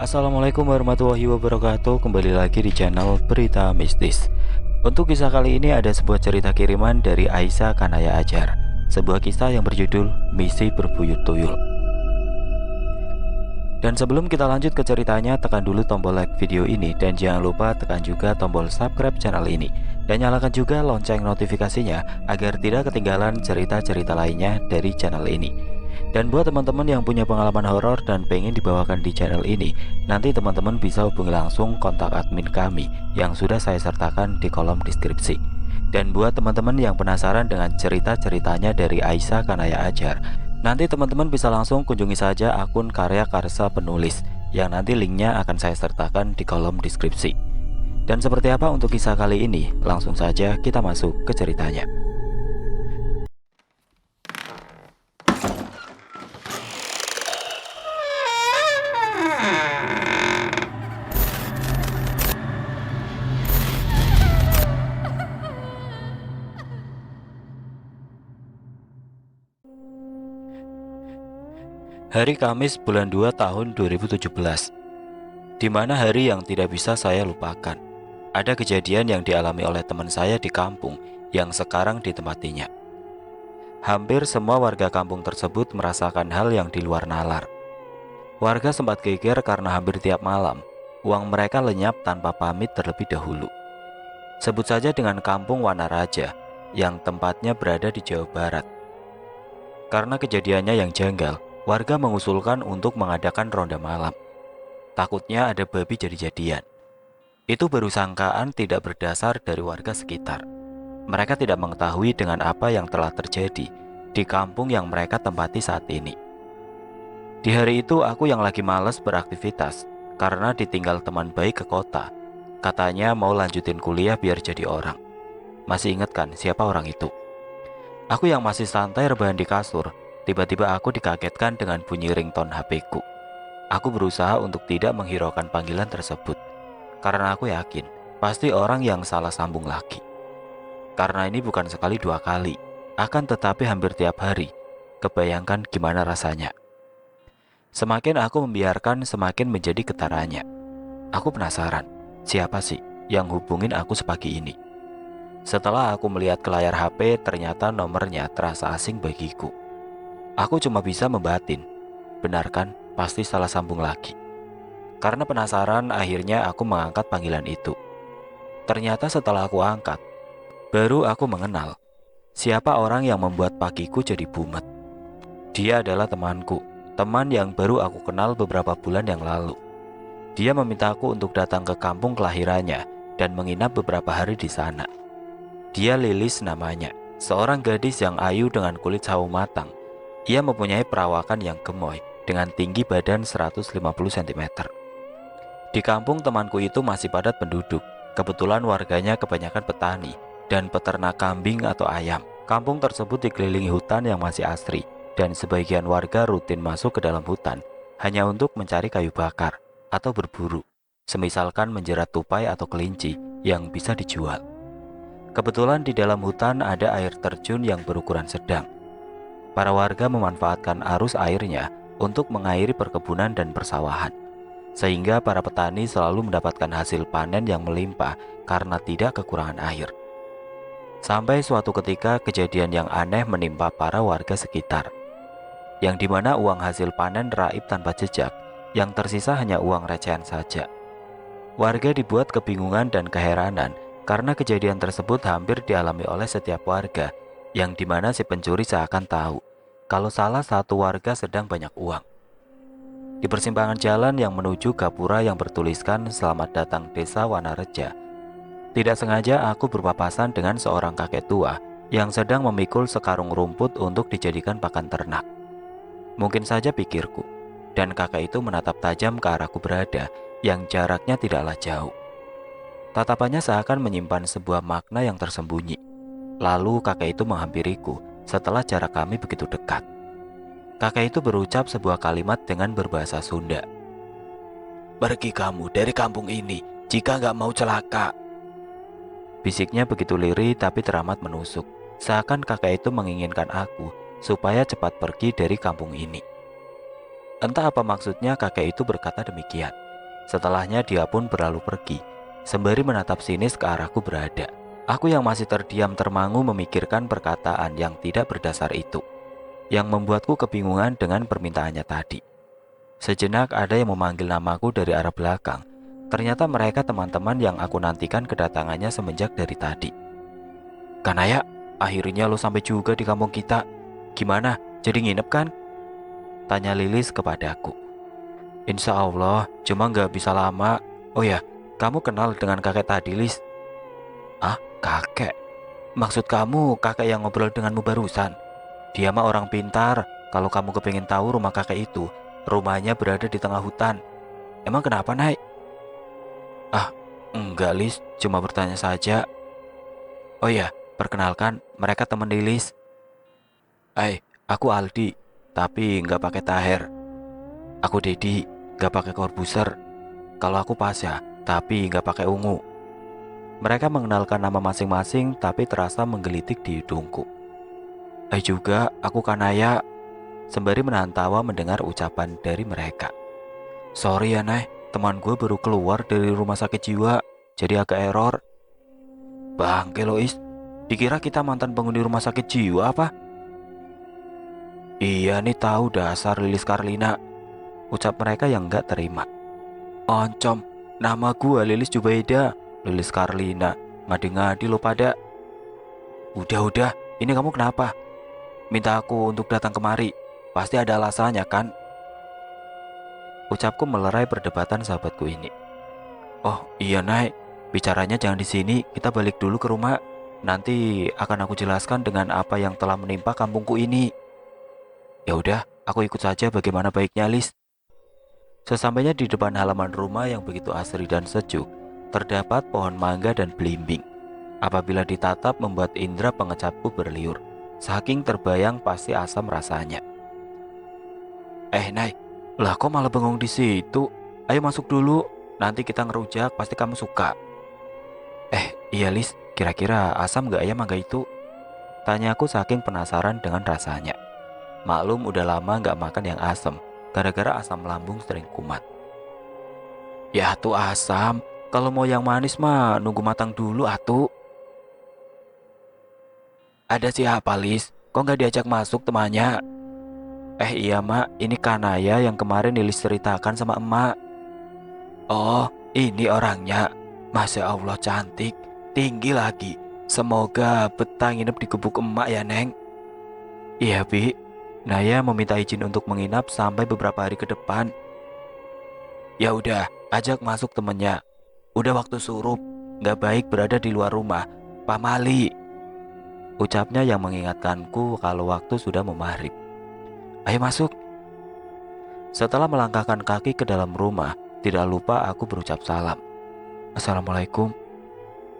Assalamualaikum warahmatullahi wabarakatuh. Kembali lagi di channel Berita Mistis. Untuk kisah kali ini ada sebuah cerita kiriman dari Aisyah Kanaya Ajar. Sebuah kisah yang berjudul Misi Berbuyut Tuyul. Dan sebelum kita lanjut ke ceritanya, tekan dulu tombol like video ini. Dan jangan lupa tekan juga tombol subscribe channel ini. Dan nyalakan juga lonceng notifikasinya agar tidak ketinggalan cerita-cerita lainnya dari channel ini. Dan buat teman-teman yang punya pengalaman horor dan pengen dibawakan di channel ini, nanti teman-teman bisa hubungi langsung kontak admin kami yang sudah saya sertakan di kolom deskripsi. Dan buat teman-teman yang penasaran dengan cerita-ceritanya dari Aisyah Kanaya Ajar, nanti teman-teman bisa langsung kunjungi saja akun Karya Karsa Penulis yang nanti linknya akan saya sertakan di kolom deskripsi. Dan seperti apa untuk kisah kali ini? Langsung saja kita masuk ke ceritanya. Hari Kamis bulan 2 tahun 2017, di mana hari yang tidak bisa saya lupakan. Ada kejadian yang dialami oleh teman saya di kampung yang sekarang ditempatinya. Hampir semua warga kampung tersebut merasakan hal yang di luar nalar. Warga sempat geger karena hampir tiap malam uang mereka lenyap tanpa pamit terlebih dahulu. Sebut saja dengan kampung Wanaraja yang tempatnya berada di Jawa Barat. Karena kejadiannya yang janggal, warga mengusulkan untuk mengadakan ronda malam. Takutnya ada babi jadi-jadian. Itu baru sangkaan tidak berdasar dari warga sekitar. Mereka tidak mengetahui dengan apa yang telah terjadi di kampung yang mereka tempati saat ini. Di hari itu aku yang lagi malas beraktivitas karena ditinggal teman baik ke kota. Katanya mau lanjutin kuliah biar jadi orang. Masih ingat kan siapa orang itu? Aku yang masih santai rebahan di kasur, tiba-tiba aku dikagetkan dengan bunyi ringtone HP-ku. Aku berusaha untuk tidak menghiraukan panggilan tersebut, karena aku yakin pasti orang yang salah sambung lagi. Karena ini bukan sekali dua kali, akan tetapi hampir tiap hari. Kebayangkan gimana rasanya. Semakin aku membiarkan, semakin menjadi getarannya. Aku penasaran, siapa sih yang hubungin aku sepagi ini? Setelah aku melihat ke layar HP, ternyata nomornya terasa asing bagiku. Aku cuma bisa membatin, benar kan? Pasti salah sambung lagi. Karena penasaran, akhirnya aku mengangkat panggilan itu. Ternyata setelah aku angkat, baru aku mengenal siapa orang yang membuat pagiku jadi bumet. Dia adalah temanku, teman yang baru aku kenal beberapa bulan yang lalu. Dia memintaku untuk datang ke kampung kelahirannya dan menginap beberapa hari di sana. Dia Lilis namanya, seorang gadis yang ayu dengan kulit sawo matang. Ia mempunyai perawakan yang gemoy dengan tinggi badan 150 cm. Di kampung temanku itu masih padat penduduk. Kebetulan warganya kebanyakan petani dan peternak kambing atau ayam. Kampung tersebut dikelilingi hutan yang masih asri, dan sebagian warga rutin masuk ke dalam hutan hanya untuk mencari kayu bakar atau berburu, semisalkan menjerat tupai atau kelinci yang bisa dijual. Kebetulan di dalam hutan ada air terjun yang berukuran sedang. Para warga memanfaatkan arus airnya untuk mengairi perkebunan dan persawahan, sehingga para petani selalu mendapatkan hasil panen yang melimpah karena tidak kekurangan air. Sampai suatu ketika kejadian yang aneh menimpa para warga sekitar, yang dimana uang hasil panen raib tanpa jejak, yang tersisa hanya uang recehan saja. Warga dibuat kebingungan dan keheranan karena kejadian tersebut hampir dialami oleh setiap warga, yang dimana si pencuri seakan tahu kalau salah satu warga sedang banyak uang. Di persimpangan jalan yang menuju gapura yang bertuliskan "Selamat datang Desa Wanareja", tidak sengaja aku berpapasan dengan seorang kakek tua yang sedang memikul sekarung rumput untuk dijadikan pakan ternak. Mungkin saja pikirku, dan kakek itu menatap tajam ke arahku berada yang jaraknya tidaklah jauh. Tatapannya seakan menyimpan sebuah makna yang tersembunyi. Lalu kakek itu menghampiriku setelah jarak kami begitu dekat. Kakek itu berucap sebuah kalimat dengan berbahasa Sunda. "Pergi kamu dari kampung ini jika nggak mau celaka." Bisiknya begitu lirih tapi teramat menusuk. Seakan kakek itu menginginkan aku supaya cepat pergi dari kampung ini. Entah apa maksudnya kakek itu berkata demikian. Setelahnya dia pun berlalu pergi, sembari menatap sinis ke arahku berada. Aku yang masih terdiam termangu memikirkan perkataan yang tidak berdasar itu, yang membuatku kebingungan dengan permintaannya tadi. Sejenak ada yang memanggil namaku dari arah belakang. Ternyata mereka teman-teman yang aku nantikan kedatangannya semenjak dari tadi. "Kanaya, akhirnya lo sampai juga di kampung kita. Gimana, jadi nginep kan?" tanya Lilis kepadaku. "Insya Allah, cuma nggak bisa lama. Oh ya, kamu kenal dengan kakek tadi, Lis?" "Ah, kakek? Maksud kamu kakek yang ngobrol denganmu barusan? Dia mah orang pintar. Kalau kamu kepingin tahu rumah kakek itu, rumahnya berada di tengah hutan. Emang kenapa, Nay?" "Ah, enggak, Lis, cuma bertanya saja." "Oh ya, perkenalkan, mereka teman Lilis. Aku Aldi, tapi nggak pakai taher. Aku Dedi, nggak pakai korbuser. Kalau aku Pasya, tapi nggak pakai ungu." Mereka mengenalkan nama masing-masing, tapi terasa menggelitik di hidungku. Juga, aku Kanaya, sembari menahan tawa mendengar ucapan dari mereka. "Sorry ya, Nay, teman gue baru keluar dari rumah sakit jiwa, jadi agak error." "Bangke Lois, dikira kita mantan penghuni rumah sakit jiwa apa?" "Iya nih, tahu dasar Lilis Karlina," ucap mereka yang nggak terima. "Oncom, nama gua Lilis Jubaida, Lilis Karlina. Ngadi-ngadi lo pada." Udah, ini kamu kenapa? Minta aku untuk datang kemari. Pasti ada alasannya kan?" Ucapku melerai perdebatan sahabatku ini. "Oh iya, Nay, bicaranya jangan di sini, kita balik dulu ke rumah. Nanti akan aku jelaskan dengan apa yang telah menimpa kampungku ini." "Ya udah, aku ikut saja, bagaimana baiknya, Lis?" Sesampainya di depan halaman rumah yang begitu asri dan sejuk, terdapat pohon mangga dan belimbing. Apabila ditatap membuat indera pengecapku berliur, saking terbayang pasti asam rasanya. Nay, lah kok malah bengong di situ? Ayo masuk dulu, nanti kita ngerujak, pasti kamu suka." Iya Lis, kira-kira asam gak ya mangga itu?" Tanyaku saking penasaran dengan rasanya. Maklum udah lama gak makan yang asam, gara-gara asam lambung sering kumat. "Ya tuh asam, kalau mau yang manis mah nunggu matang dulu atuh." "Ada siapa, Lis? Kok nggak diajak masuk temannya?" Iya mak, ini Kanaya yang kemarin Lilis ceritakan sama emak." "Oh, ini orangnya. Masya Allah cantik, tinggi lagi. Semoga betah nginep di gubuk emak ya, Neng." "Iya, Bi. Naya meminta izin untuk menginap sampai beberapa hari ke depan." "Ya udah, ajak masuk temennya. Udah waktu surup, nggak baik berada di luar rumah. Pamali," ucapnya yang mengingatkanku kalau waktu sudah mau maghrib. "Ayo masuk." Setelah melangkahkan kaki ke dalam rumah, tidak lupa aku berucap salam. "Assalamualaikum."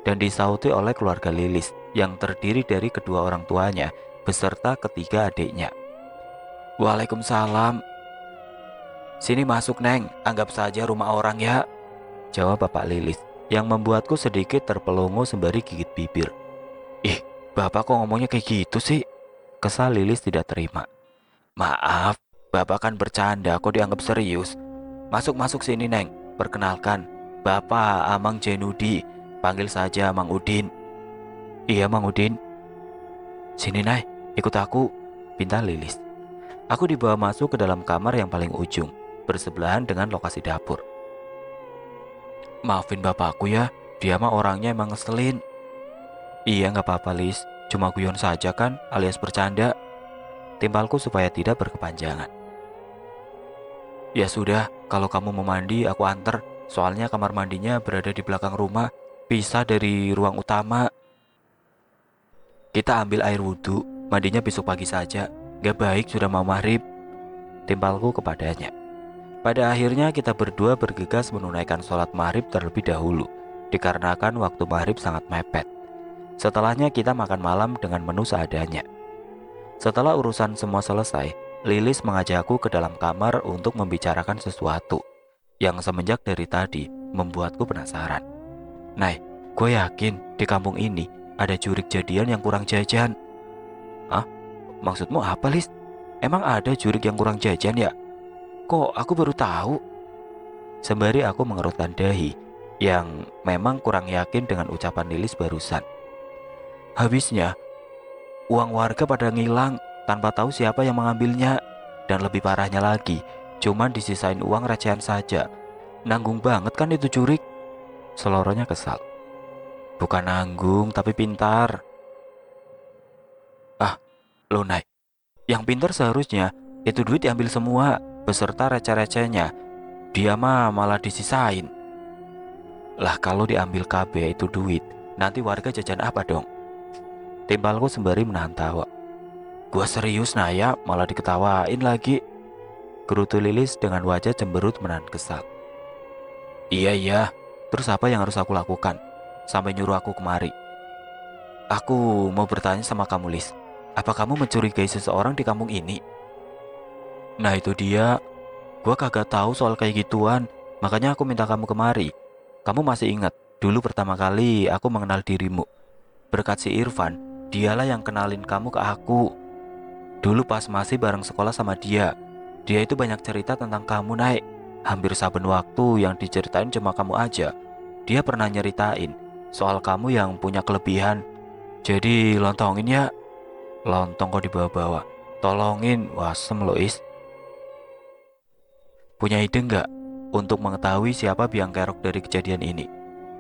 Dan disauti oleh keluarga Lilis yang terdiri dari kedua orang tuanya beserta ketiga adiknya. "Waalaikumsalam." "Sini masuk, Neng, anggap saja rumah orang ya," jawab Bapak Lilis yang membuatku sedikit terpelongo sembari gigit bibir. "Ih, Bapak kok ngomongnya kayak gitu sih?" Kesal Lilis tidak terima. "Maaf, Bapak kan bercanda, kok dianggap serius. Masuk sini, Neng. Perkenalkan, Bapak Amang Jenudi. Panggil saja Mang Udin." "Iya, Mang Udin." "Sini, Nay, ikut aku," pinta Lilis. Aku dibawa masuk ke dalam kamar yang paling ujung, bersebelahan dengan lokasi dapur. "Maafin bapakku ya, dia mah orangnya emang ngeselin." "Iya, nggak apa-apa, Lis. Cuma guyon saja kan, alias bercanda," timpalku supaya tidak berkepanjangan. "Ya sudah, kalau kamu mau mandi aku anter. Soalnya kamar mandinya berada di belakang rumah, pisah dari ruang utama. Kita ambil air wudhu, mandinya besok pagi saja. Gak baik sudah mau maghrib," timpalku kepadanya. Pada akhirnya kita berdua bergegas menunaikan sholat maghrib terlebih dahulu, dikarenakan waktu maghrib sangat mepet. Setelahnya kita makan malam dengan menu seadanya. Setelah urusan semua selesai, Lilis mengajakku ke dalam kamar untuk membicarakan sesuatu yang semenjak dari tadi membuatku penasaran. "Nay, gue yakin di kampung ini ada jurik jadian yang kurang jajan." "Hah? Maksudmu apa, Lis? Emang ada jurik yang kurang jajan ya? Kok aku baru tahu?" Sembari aku mengerutkan dahi yang memang kurang yakin dengan ucapan Lilis barusan. Habisnya, uang warga pada ngilang tanpa tahu siapa yang mengambilnya. Dan lebih parahnya lagi, cuman disisain uang recehan saja. Nanggung banget kan itu jurik? Seloronya kesal. Bukan nanggung, tapi pintar. Ah, lo naik. Yang pintar seharusnya itu duit diambil semua, beserta receh-recehnya. Dia mah malah disisain. Lah kalau diambil KB itu duit, nanti warga jajan apa dong? Timpalku sembari menahan tawa. Gua serius Naya, malah diketawain lagi. Gerutu Lilis dengan wajah cemberut menahan kesal. Iya, terus apa yang harus aku lakukan? Sampai nyuruh aku kemari. Aku mau bertanya sama kamu Lis. Apa kamu mencurigai seseorang di kampung ini? Nah itu dia. Gua kagak tahu soal kayak gituan. Makanya aku minta kamu kemari. Kamu masih ingat dulu pertama kali aku mengenal dirimu. Berkat si Irfan, dialah yang kenalin kamu ke aku. Dulu pas masih bareng sekolah sama dia. Dia itu banyak cerita tentang kamu Naik. Hampir saben waktu yang diceritain cuma kamu aja. Dia pernah nyeritain soal kamu yang punya kelebihan. Jadi lontongin ya. Lontong kok dibawa-bawa. Tolongin, wasem Lois. Punya ide nggak untuk mengetahui siapa biang kerok dari kejadian ini?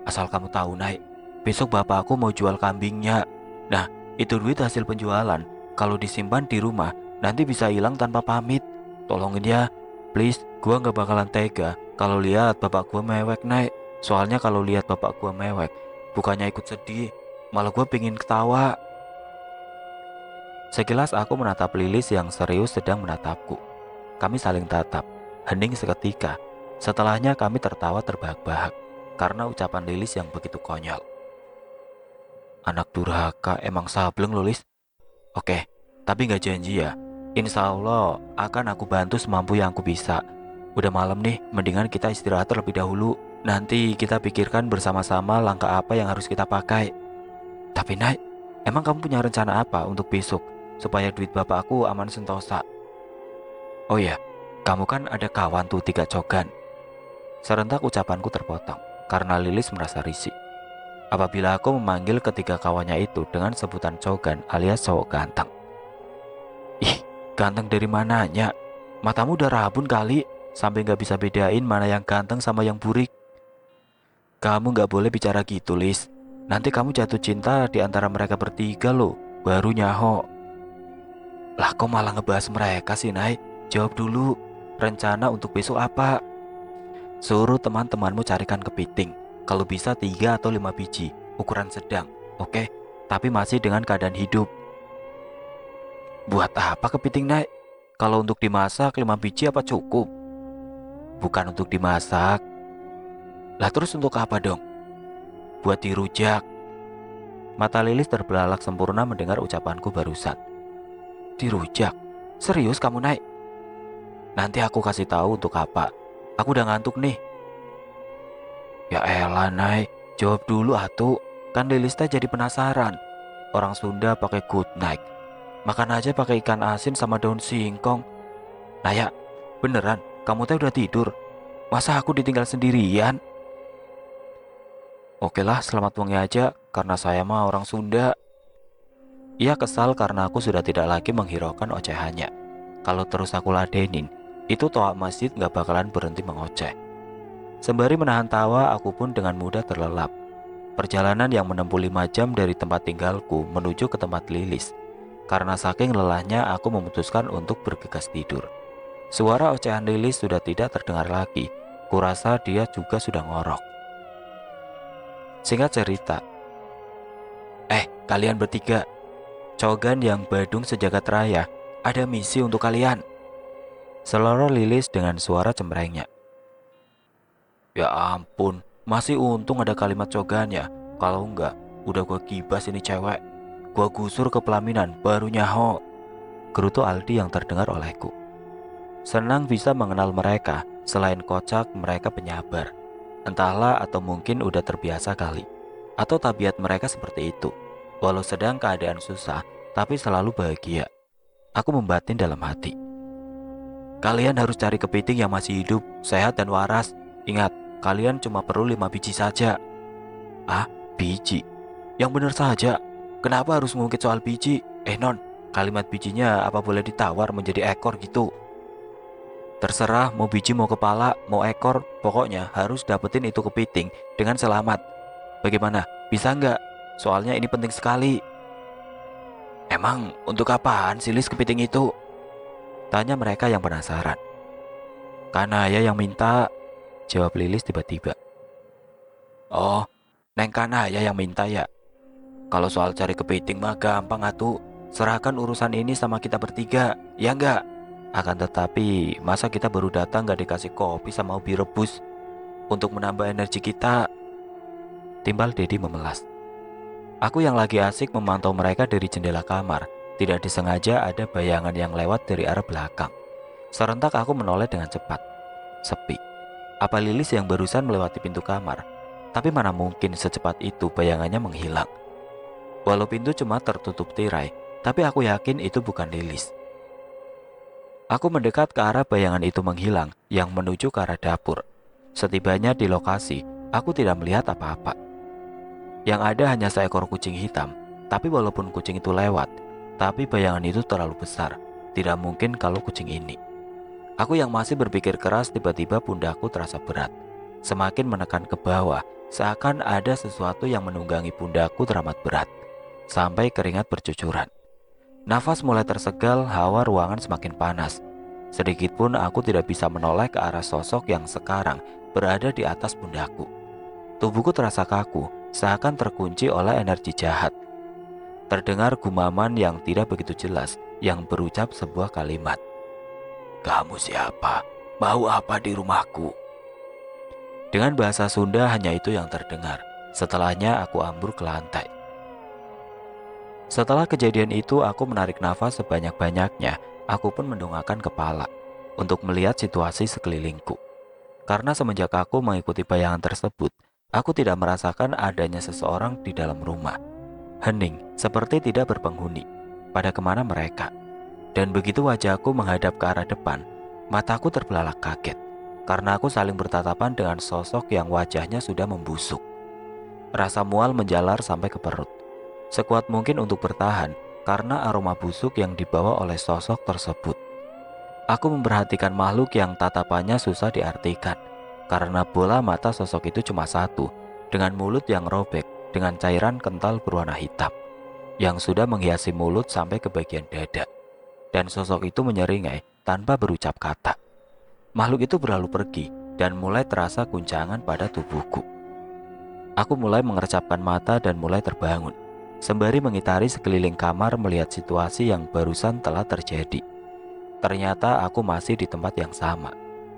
Asal kamu tahu Naik, besok bapak aku mau jual kambingnya. Nah, itu duit hasil penjualan. Kalau disimpan di rumah, nanti bisa hilang tanpa pamit. Tolongin ya, please. Gua nggak bakalan tega kalau lihat bapak gua mewek Naik. Soalnya kalau lihat bapak gua mewek, bukannya ikut sedih, malah gua pingin ketawa. Sekilas aku menatap Lilis yang serius sedang menatapku. Kami saling tatap, hening seketika. Setelahnya kami tertawa terbahak-bahak karena ucapan Lilis yang begitu konyol. Anak durhaka emang sableng Lilis. Oke, tapi gak janji ya. Insya Allah akan aku bantu semampu yang aku bisa. Udah malam nih, mendingan kita istirahat terlebih dahulu. Nanti kita pikirkan bersama-sama langkah apa yang harus kita pakai. Tapi Nay, emang kamu punya rencana apa untuk besok supaya duit bapak aku aman sentosa? Oh ya, kamu kan ada kawan tuh 3 cogan. Serentak ucapanku terpotong karena Lilis merasa risih. Apabila aku memanggil ketiga kawannya itu dengan sebutan cogan alias cowok ganteng. Ih, ganteng dari mananya? Matamu udah rabun kali, sampai gak bisa bedain mana yang ganteng sama yang burik. Kamu gak boleh bicara gitu, Lis. Nanti kamu jatuh cinta di antara mereka bertiga loh, baru nyaho. Lah kok malah ngebahas mereka sih, Nay? Jawab dulu, rencana untuk besok apa? Suruh teman-temanmu carikan kepiting. Kalau bisa 3 atau 5 biji, ukuran sedang, oke? Tapi masih dengan keadaan hidup. Buat apa kepiting Naik? Kalau untuk dimasak 5 biji apa cukup? Bukan untuk dimasak. Lah terus untuk apa dong? Buat dirujak. Mata Lilis terbelalak sempurna mendengar ucapanku barusan. Dirujak? Serius kamu Naik? Nanti aku kasih tahu untuk apa. Aku udah ngantuk nih. Ya elah Naik, jawab dulu atuh. Kan Lilis teh jadi penasaran. Orang Sunda pakai good night. Makan aja pakai ikan asin sama daun singkong. Naya, beneran kamu teh udah tidur? Masa aku ditinggal sendirian? Oke lah, selamat wengi aja karena saya mah orang Sunda. Ia kesal karena aku sudah tidak lagi menghiraukan ocehannya. Kalau terus aku ladenin, itu toa masjid gak bakalan berhenti mengoceh. Sembari menahan tawa, aku pun dengan mudah terlelap. Perjalanan yang menempuh 5 jam dari tempat tinggalku menuju ke tempat Lilis. Karena saking lelahnya aku memutuskan untuk bergegas tidur. Suara ocehan Lilis sudah tidak terdengar lagi. Kurasa dia juga sudah ngorok. Singkat cerita, kalian bertiga, cogan yang badung sejagat raya, ada misi untuk kalian. Seloroh Lilis dengan suara cemberengnya. Ya ampun, masih untung ada kalimat cogannya. Kalau enggak, udah gua kibas ini cewek. Gua gusur ke pelaminan, baru nyaho. Gerutu Aldi yang terdengar olehku. Senang bisa mengenal mereka, selain kocak mereka penyabar. Entahlah atau mungkin udah terbiasa kali. Atau tabiat mereka seperti itu. Walau sedang keadaan susah, tapi selalu bahagia. Aku membatin dalam hati. Kalian harus cari kepiting yang masih hidup, sehat dan waras. Ingat, kalian cuma perlu 5 biji saja. Ah, biji? Yang benar saja. Kenapa harus ngungkit soal biji? Non, kalimat bijinya apa boleh ditawar menjadi ekor gitu? Terserah mau biji mau kepala mau ekor, pokoknya harus dapetin itu kepiting dengan selamat. Bagaimana? Bisa nggak? Soalnya ini penting sekali. Emang untuk apaan sih Lis kepiting itu? Tanya mereka yang penasaran. Kanaya yang minta, jawab Lilis tiba-tiba. Oh, Neng Kanaya yang minta ya? Kalau soal cari kepiting mah gampang atuh. Serahkan urusan ini sama kita bertiga, ya nggak? Akan tetapi, masa kita baru datang nggak dikasih kopi sama ubi rebus untuk menambah energi kita? Timbal Dedi memelas. Aku yang lagi asik memantau mereka dari jendela kamar, tidak disengaja ada bayangan yang lewat dari arah belakang. Serentak aku menoleh dengan cepat. Sepi. Apa Lilis yang barusan melewati pintu kamar? Tapi mana mungkin secepat itu bayangannya menghilang. Walau pintu cuma tertutup tirai, tapi aku yakin itu bukan Lilis. Aku mendekat ke arah bayangan itu menghilang yang menuju ke arah dapur. Setibanya di lokasi, aku tidak melihat apa-apa. Yang ada hanya seekor kucing hitam, tapi walaupun kucing itu lewat, tapi bayangan itu terlalu besar. Tidak mungkin kalau kucing ini. Aku yang masih berpikir keras tiba-tiba pundakku terasa berat. Semakin menekan ke bawah, seakan ada sesuatu yang menunggangi pundakku teramat berat. Sampai keringat bercucuran. Nafas mulai tersegal, hawa ruangan semakin panas. Sedikitpun aku tidak bisa menoleh ke arah sosok yang sekarang berada di atas pundakku. Tubuhku terasa kaku, seakan terkunci oleh energi jahat. Terdengar gumaman yang tidak begitu jelas yang berucap sebuah kalimat. Kamu siapa? Mau apa di rumahku? Dengan bahasa Sunda hanya itu yang terdengar. Setelahnya aku ambur ke lantai. Setelah kejadian itu aku menarik nafas sebanyak-banyaknya. Aku pun mendongakkan kepala untuk melihat situasi sekelilingku. Karena semenjak aku mengikuti bayangan tersebut, aku tidak merasakan adanya seseorang di dalam rumah. Hening, seperti tidak berpenghuni. Pada kemana mereka? Dan begitu wajahku menghadap ke arah depan, mataku terbelalak kaget. Karena aku saling bertatapan dengan sosok yang wajahnya sudah membusuk. Rasa mual menjalar sampai ke perut. Sekuat mungkin untuk bertahan karena aroma busuk yang dibawa oleh sosok tersebut. Aku memperhatikan makhluk yang tatapannya susah diartikan. Karena bola mata sosok itu cuma satu, dengan mulut yang robek, dengan cairan kental berwarna hitam, yang sudah menghiasi mulut sampai ke bagian dada. Dan sosok itu menyeringai tanpa berucap kata. Makhluk itu berlalu pergi dan mulai terasa guncangan pada tubuhku. Aku mulai mengercapkan mata dan mulai terbangun, sembari mengitari sekeliling kamar melihat situasi yang barusan telah terjadi. Ternyata aku masih di tempat yang sama,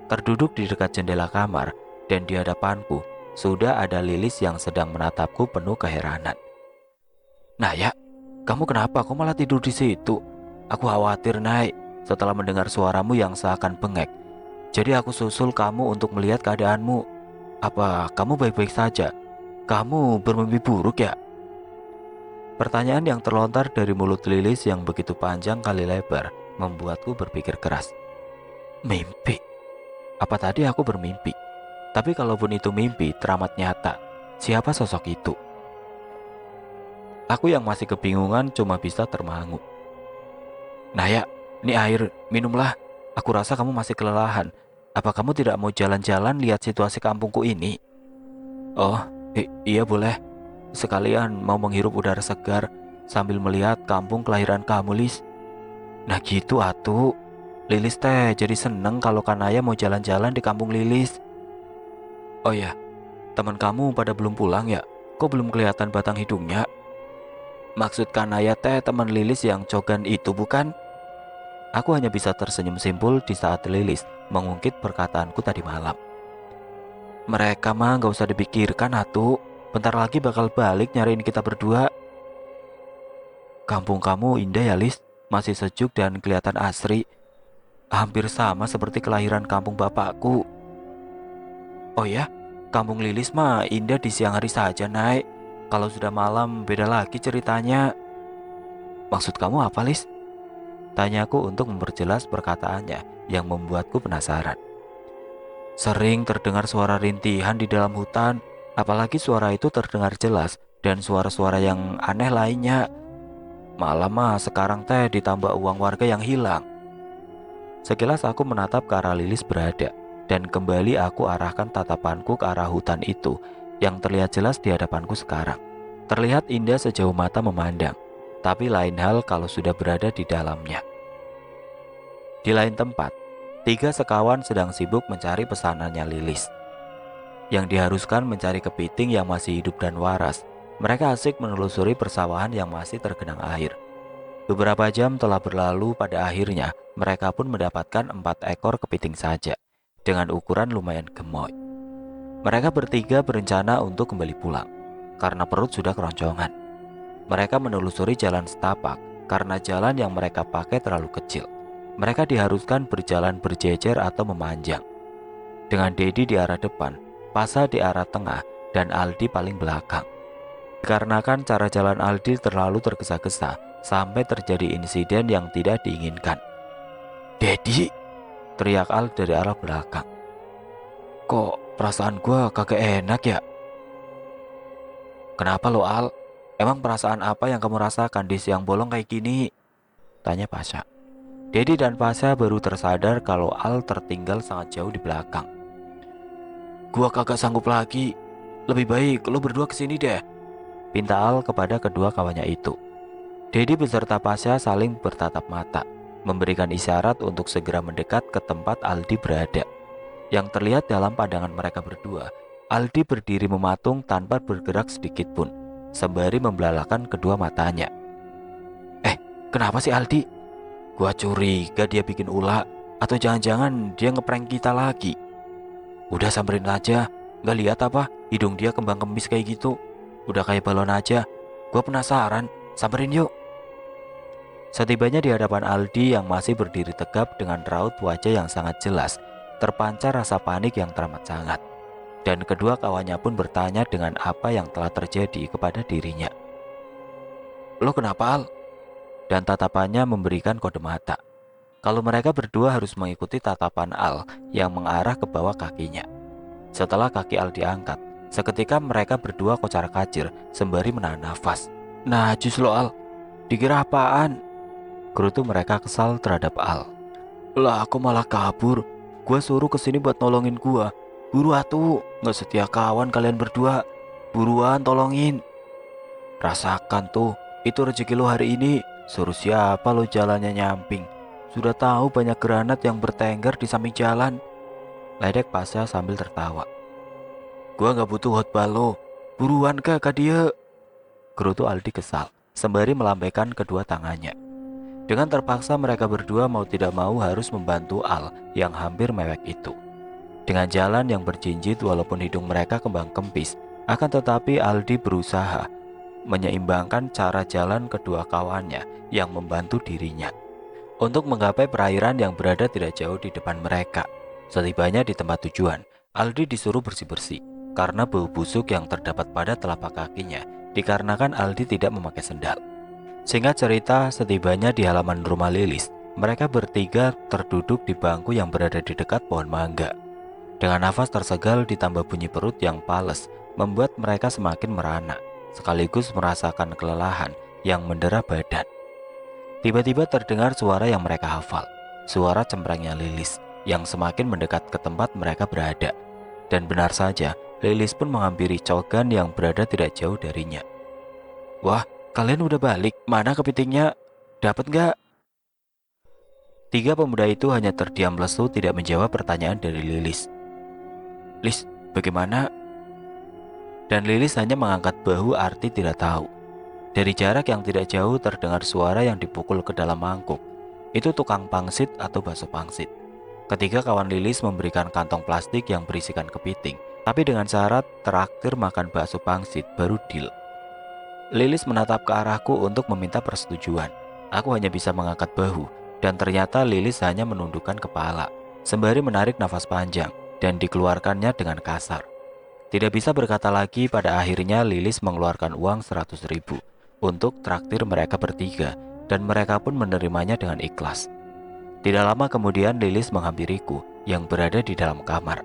terduduk di dekat jendela kamar, dan di hadapanku sudah ada Lilis yang sedang menatapku penuh keheranan. Nah ya, kamu kenapa? Kok malah tidur di situ? Aku khawatir, Nay, setelah mendengar suaramu yang seakan bengek. Jadi aku susul kamu untuk melihat keadaanmu. Apa kamu baik-baik saja? Kamu bermimpi buruk ya? Pertanyaan yang terlontar dari mulut Lilis yang begitu panjang kali lebar membuatku berpikir keras. Mimpi? Apa tadi aku bermimpi? Tapi kalaupun itu mimpi teramat nyata, siapa sosok itu? Aku yang masih kebingungan cuma bisa termangu. Nah ya, ini air, minumlah. Aku rasa kamu masih kelelahan. Apa kamu tidak mau jalan-jalan lihat situasi kampungku ini? Oh, iya boleh. Sekalian mau menghirup udara segar sambil melihat kampung kelahiran kamu, Lis. Nah gitu atuh. Lilis teh jadi seneng kalau Kanaya mau jalan-jalan di kampung Lilis. Oh ya, teman kamu pada belum pulang ya? Kok belum kelihatan batang hidungnya? Maksud Kanaya teh teman Lilis yang cogan itu bukan? Aku hanya bisa tersenyum simpul di saat Lilis mengungkit perkataanku tadi malam. Mereka mah gak usah dipikirkan atuh. Bentar lagi bakal balik nyariin kita berdua. Kampung kamu indah ya Lis, masih sejuk dan kelihatan asri. Hampir sama seperti kelahiran kampung bapakku. Oh ya, kampung Lilis mah indah di siang hari saja, Nay. Kalau sudah malam beda lagi ceritanya. Maksud kamu apa, Lis? Tanyaku untuk memperjelas perkataannya yang membuatku penasaran. Sering terdengar suara rintihan di dalam hutan, apalagi suara itu terdengar jelas dan suara-suara yang aneh lainnya. Malah mah sekarang teh ditambah uang warga yang hilang. Sekilas aku menatap ke arah Lilis berada, dan kembali aku arahkan tatapanku ke arah hutan itu yang terlihat jelas di hadapanku sekarang. Terlihat indah sejauh mata memandang, tapi lain hal kalau sudah berada di dalamnya. Di lain tempat, 3 sekawan sedang sibuk mencari pesanannya Lilis, yang diharuskan mencari kepiting yang masih hidup dan waras. Mereka asik menelusuri persawahan yang masih tergenang air. Beberapa jam telah berlalu, pada akhirnya mereka pun mendapatkan 4 ekor kepiting saja, dengan ukuran lumayan gemoy. Mereka bertiga berencana untuk kembali pulang, karena perut sudah keroncongan. Mereka menelusuri jalan setapak, karena jalan yang mereka pakai terlalu kecil. Mereka diharuskan berjalan berjejer atau memanjang, dengan Dedi di arah depan, Pasa di arah tengah, dan Aldi paling belakang. Dikarenakan cara jalan Aldi terlalu tergesa-gesa, sampai terjadi insiden yang tidak diinginkan. "Dedi!" teriak Al dari arah belakang. "Kok perasaan gua kagak enak ya?" "Kenapa lo, Al? Emang perasaan apa yang kamu rasakan di siang bolong kayak gini?" tanya Pasha. Dedi dan Pasha baru tersadar kalau Al tertinggal sangat jauh di belakang. "Gua kagak sanggup lagi. Lebih baik lo berdua kesini deh," pinta Al kepada kedua kawannya itu. Dedi beserta Pasha saling bertatap mata, memberikan isyarat untuk segera mendekat ke tempat Aldi berada. Yang terlihat dalam pandangan mereka berdua, Aldi berdiri mematung tanpa bergerak sedikit pun, sembari membelalakan kedua matanya. Kenapa sih Aldi? Gua curiga dia bikin ulah, atau jangan-jangan dia ngeprank kita lagi. Udah samperin aja, gak lihat apa hidung dia kembang kempis kayak gitu. Udah kayak balon aja. Gua penasaran, samperin yuk. Setibanya di hadapan Aldi yang masih berdiri tegap dengan raut wajah yang sangat jelas, terpancar rasa panik yang teramat sangat. Dan kedua kawannya pun bertanya dengan apa yang telah terjadi kepada dirinya. "Lo kenapa, Al?" Dan tatapannya memberikan kode mata. Kalau mereka berdua harus mengikuti tatapan Al yang mengarah ke bawah kakinya. Setelah kaki Al diangkat, seketika mereka berdua kocar-kacir sembari menahan nafas. "Najis lo, Al. Dikira apaan?" Gerutu mereka kesal terhadap Al. "Lah aku malah kabur. Gua suruh kesini buat nolongin gua. Buru atuh, gak setia kawan kalian berdua. Buruan tolongin. Rasakan tuh, itu rezeki lo hari ini. Suruh siapa lo jalannya nyamping. Sudah tahu banyak granat yang bertengger di samping jalan," ledek Pasha sambil tertawa. "Gua gak butuh khotbah lo. Buruan ke dia," gerutu Aldi kesal, sembari melambaikan kedua tangannya. Dengan terpaksa mereka berdua mau tidak mau harus membantu Al yang hampir mewek itu. Dengan jalan yang berjinjit walaupun hidung mereka kembang kempis, akan tetapi Aldi berusaha menyeimbangkan cara jalan kedua kawannya yang membantu dirinya untuk menggapai perairan yang berada tidak jauh di depan mereka. Setibanya di tempat tujuan, Aldi disuruh bersih-bersih karena bau busuk yang terdapat pada telapak kakinya dikarenakan Aldi tidak memakai sendal. Singkat cerita, setibanya di halaman rumah Lilis, mereka bertiga terduduk di bangku yang berada di dekat pohon mangga. Dengan nafas tersegal ditambah bunyi perut yang pales, membuat mereka semakin merana, sekaligus merasakan kelelahan yang mendera badan. Tiba-tiba terdengar suara yang mereka hafal, suara cemprengnya Lilis yang semakin mendekat ke tempat mereka berada. Dan benar saja, Lilis pun menghampiri Cogan yang berada tidak jauh darinya. "Wah, kalian udah balik? Mana kepitingnya? Dapat nggak?" Tiga pemuda itu hanya terdiam lesu tidak menjawab pertanyaan dari Lilis. "Lis, bagaimana?" Dan Lilis hanya mengangkat bahu arti tidak tahu. Dari jarak yang tidak jauh terdengar suara yang dipukul ke dalam mangkuk. Itu tukang pangsit atau bakso pangsit. Ketiga kawan Lilis memberikan kantong plastik yang berisikan kepiting, tapi dengan syarat traktir makan bakso pangsit baru deal. Lilis menatap ke arahku untuk meminta persetujuan. Aku hanya bisa mengangkat bahu, dan ternyata Lilis hanya menundukkan kepala, sembari menarik nafas panjang dan dikeluarkannya dengan kasar. Tidak bisa berkata lagi, pada akhirnya Lilis mengeluarkan uang 100.000 untuk traktir mereka bertiga, dan mereka pun menerimanya dengan ikhlas. Tidak lama kemudian Lilis menghampiriku yang berada di dalam kamar.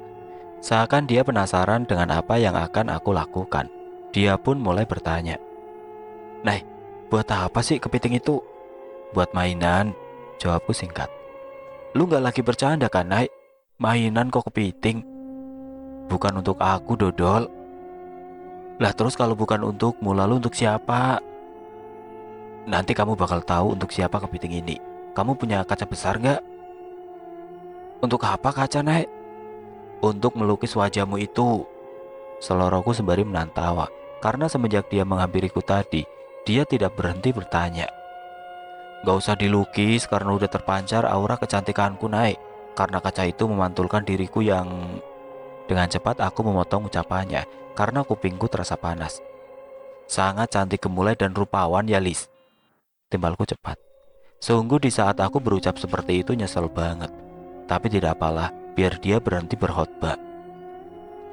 Seakan dia penasaran dengan apa yang akan aku lakukan. Dia pun mulai bertanya, "Nay, buat apa sih kepiting itu?" "Buat mainan," jawabku singkat. "Lu gak lagi bercanda kan, Nay? Mainan kok kepiting?" "Bukan untuk aku, Dodol." "Lah terus kalau bukan untukmu, lalu untuk siapa?" "Nanti kamu bakal tahu untuk siapa kepiting ini. Kamu punya kaca besar gak?" "Untuk apa kaca, Nay?" "Untuk melukis wajahmu itu," seloroku sembari menahan tawa. Karena semenjak dia menghampiriku tadi, dia tidak berhenti bertanya. "Gak usah dilukis karena udah terpancar aura kecantikanku, Nay. Karena kaca itu memantulkan diriku yang..." Dengan cepat aku memotong ucapannya karena kupingku terasa panas. "Sangat cantik, gemulai dan rupawan ya, Lis," timbalku cepat. Sungguh di saat aku berucap seperti itu nyesel banget. Tapi tidak apalah, biar dia berhenti berkhotbah.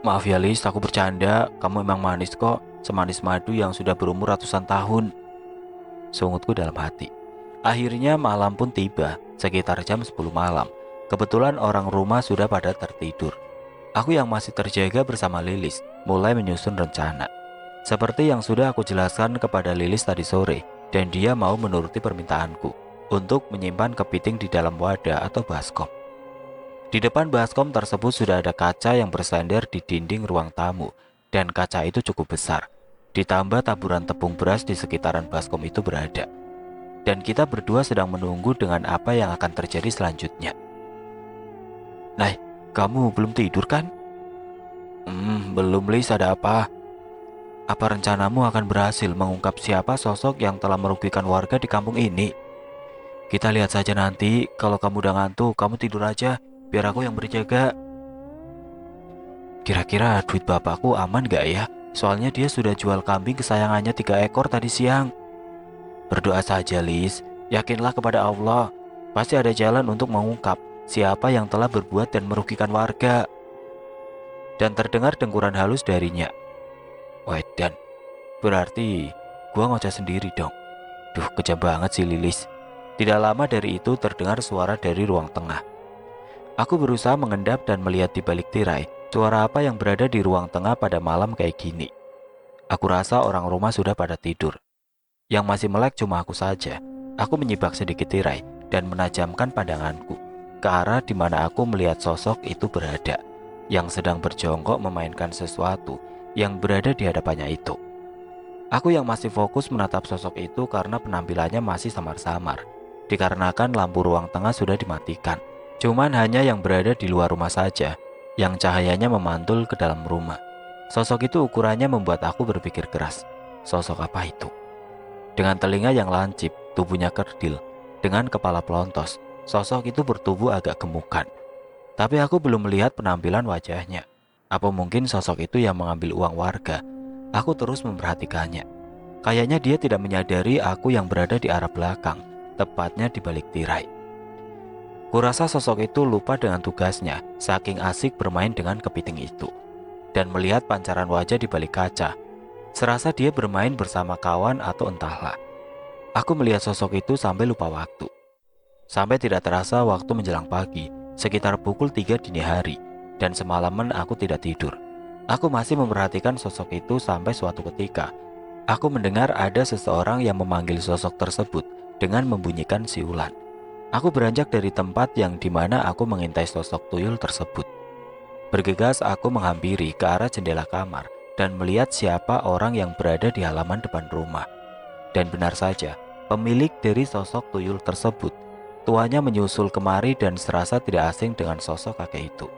"Maaf ya, Lis, aku bercanda. Kamu emang manis kok, semanis madu yang sudah berumur ratusan tahun," sungutku dalam hati. Akhirnya malam pun tiba, sekitar jam 10 malam. Kebetulan orang rumah sudah pada tertidur. Aku yang masih terjaga bersama Lilis mulai menyusun rencana. Seperti yang sudah aku jelaskan kepada Lilis tadi sore, dan dia mau menuruti permintaanku untuk menyimpan kepiting di dalam wadah atau baskom. Di depan baskom tersebut sudah ada kaca yang bersandar di dinding ruang tamu, dan kaca itu cukup besar. Ditambah taburan tepung beras di sekitaran baskom itu berada. Dan kita berdua sedang menunggu dengan apa yang akan terjadi selanjutnya. "Nah, kamu belum tidur kan?" Belum, Lis, ada apa?" "Apa rencanamu akan berhasil mengungkap siapa sosok yang telah merugikan warga di kampung ini?" "Kita lihat saja nanti. Kalau kamu udah ngantuk, kamu tidur aja, biar aku yang berjaga." "Kira-kira duit bapakku aman gak ya? Soalnya dia sudah jual kambing kesayangannya 3 ekor tadi siang." "Berdoa saja, Lis. Yakinlah kepada Allah. Pasti ada jalan untuk mengungkap siapa yang telah berbuat dan merugikan warga." Dan terdengar dengkuran halus darinya. "Wedan, berarti gua ngoceh sendiri dong. Duh, kejam banget sih Lilis." Tidak lama dari itu terdengar suara dari ruang tengah. Aku berusaha mengendap dan melihat di balik tirai. Suara apa yang berada di ruang tengah pada malam kayak gini? Aku rasa orang rumah sudah pada tidur. Yang masih melek cuma aku saja. Aku menyibak sedikit tirai dan menajamkan pandanganku ke arah di mana aku melihat sosok itu berada, yang sedang berjongkok memainkan sesuatu yang berada di hadapannya itu. Aku yang masih fokus menatap sosok itu karena penampilannya masih samar-samar, dikarenakan lampu ruang tengah sudah dimatikan. Cuman hanya yang berada di luar rumah saja, yang cahayanya memantul ke dalam rumah. Sosok itu ukurannya membuat aku berpikir keras. Sosok apa itu? Dengan telinga yang lancip, tubuhnya kerdil, dengan kepala pelontos, sosok itu bertubuh agak gemukan. Tapi aku belum melihat penampilan wajahnya. Apa mungkin sosok itu yang mengambil uang warga? Aku terus memperhatikannya. Kayaknya dia tidak menyadari aku yang berada di arah belakang, tepatnya di balik tirai. Kurasa sosok itu lupa dengan tugasnya, saking asik bermain dengan kepiting itu. Dan melihat pancaran wajah di balik kaca, serasa dia bermain bersama kawan atau entahlah. Aku melihat sosok itu sampai lupa waktu. Sampai tidak terasa waktu menjelang pagi, sekitar pukul 3 dini hari, dan semalaman aku tidak tidur. Aku masih memperhatikan sosok itu sampai suatu ketika, aku mendengar ada seseorang yang memanggil sosok tersebut dengan membunyikan siulan. Aku beranjak dari tempat yang dimana aku mengintai sosok tuyul tersebut. Bergegas aku menghampiri ke arah jendela kamar dan melihat siapa orang yang berada di halaman depan rumah. Dan benar saja, pemilik dari sosok tuyul tersebut. Tuanya menyusul kemari dan serasa tidak asing dengan sosok kakek itu.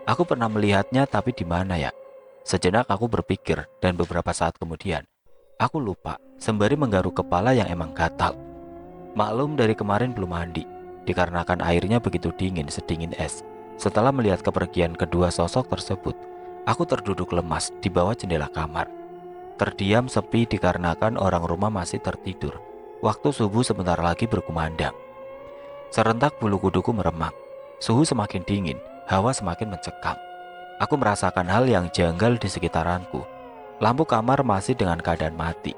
Aku pernah melihatnya, tapi di mana ya? Sejenak aku berpikir, dan beberapa saat kemudian aku lupa, sembari menggaruk kepala yang emang gatal. Maklum dari kemarin belum mandi, dikarenakan airnya begitu dingin sedingin es. Setelah melihat kepergian kedua sosok tersebut, aku terduduk lemas di bawah jendela kamar. Terdiam sepi dikarenakan orang rumah masih tertidur. Waktu subuh sebentar lagi berkumandang. Serentak bulu kuduku meremang. Suhu semakin dingin, hawa semakin mencekam. Aku merasakan hal yang janggal di sekitaranku. Lampu kamar masih dengan keadaan mati.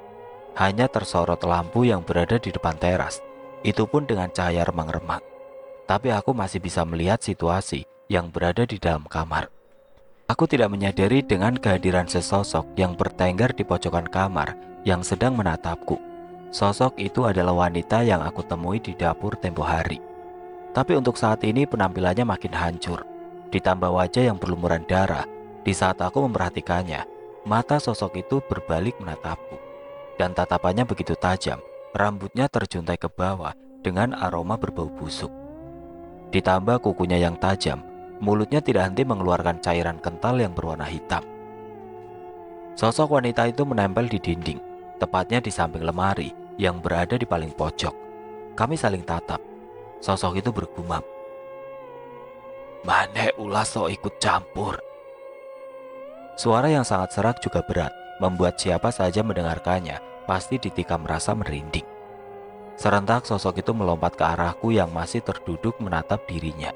Hanya tersorot lampu yang berada di depan teras. Itu pun dengan cahaya remang-remang. Tapi aku masih bisa melihat situasi yang berada di dalam kamar. Aku tidak menyadari dengan kehadiran sesosok yang bertengger di pojokan kamar yang sedang menatapku. Sosok itu adalah wanita yang aku temui di dapur tempo hari. Tapi untuk saat ini penampilannya makin hancur. Ditambah wajah yang berlumuran darah. Di saat aku memperhatikannya, mata sosok itu berbalik menatapku. Dan tatapannya begitu tajam, rambutnya terjuntai ke bawah dengan aroma berbau busuk. Ditambah kukunya yang tajam, mulutnya tidak henti mengeluarkan cairan kental yang berwarna hitam. Sosok wanita itu menempel di dinding, tepatnya di samping lemari yang berada di paling pojok. Kami saling tatap. Sosok itu bergumam, "Maneh ulah sok ikut campur." Suara yang sangat serak juga berat, membuat siapa saja mendengarkannya pasti ditikam rasa merinding. Serentak sosok itu melompat ke arahku yang masih terduduk menatap dirinya.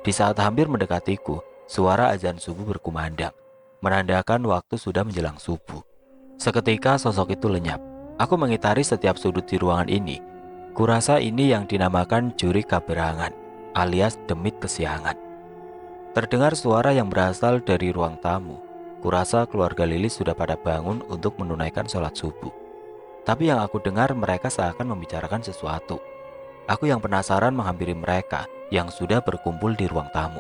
Di saat hampir mendekatiku, suara azan subuh berkumandang, menandakan waktu sudah menjelang subuh. Seketika sosok itu lenyap. Aku mengitari setiap sudut di ruangan ini. Kurasa ini yang dinamakan juri kaberangan, alias demit kesiangan. Terdengar suara yang berasal dari ruang tamu. Kurasa keluarga Lilis sudah pada bangun untuk menunaikan sholat subuh. Tapi yang aku dengar mereka seakan membicarakan sesuatu. Aku yang penasaran menghampiri mereka yang sudah berkumpul di ruang tamu.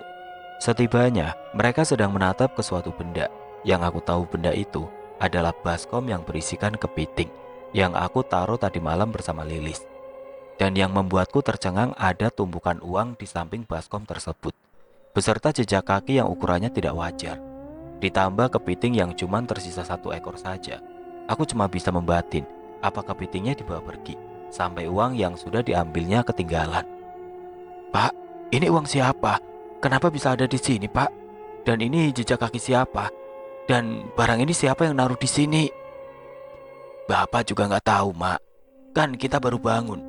Setibanya, mereka sedang menatap ke suatu benda. Yang aku tahu benda itu adalah baskom yang berisikan kepiting yang aku taruh tadi malam bersama Lilis. Dan yang membuatku tercengang ada tumpukan uang di samping baskom tersebut, beserta jejak kaki yang ukurannya tidak wajar. Ditambah kepiting yang cuma tersisa satu ekor saja. Aku cuma bisa membatin, apa kepitingnya dibawa pergi, sampai uang yang sudah diambilnya ketinggalan. "Pak, ini uang siapa? Kenapa bisa ada di sini, Pak? Dan ini jejak kaki siapa? Dan barang ini siapa yang naruh di sini?" "Bapak juga nggak tahu, Mak. Kan kita baru bangun."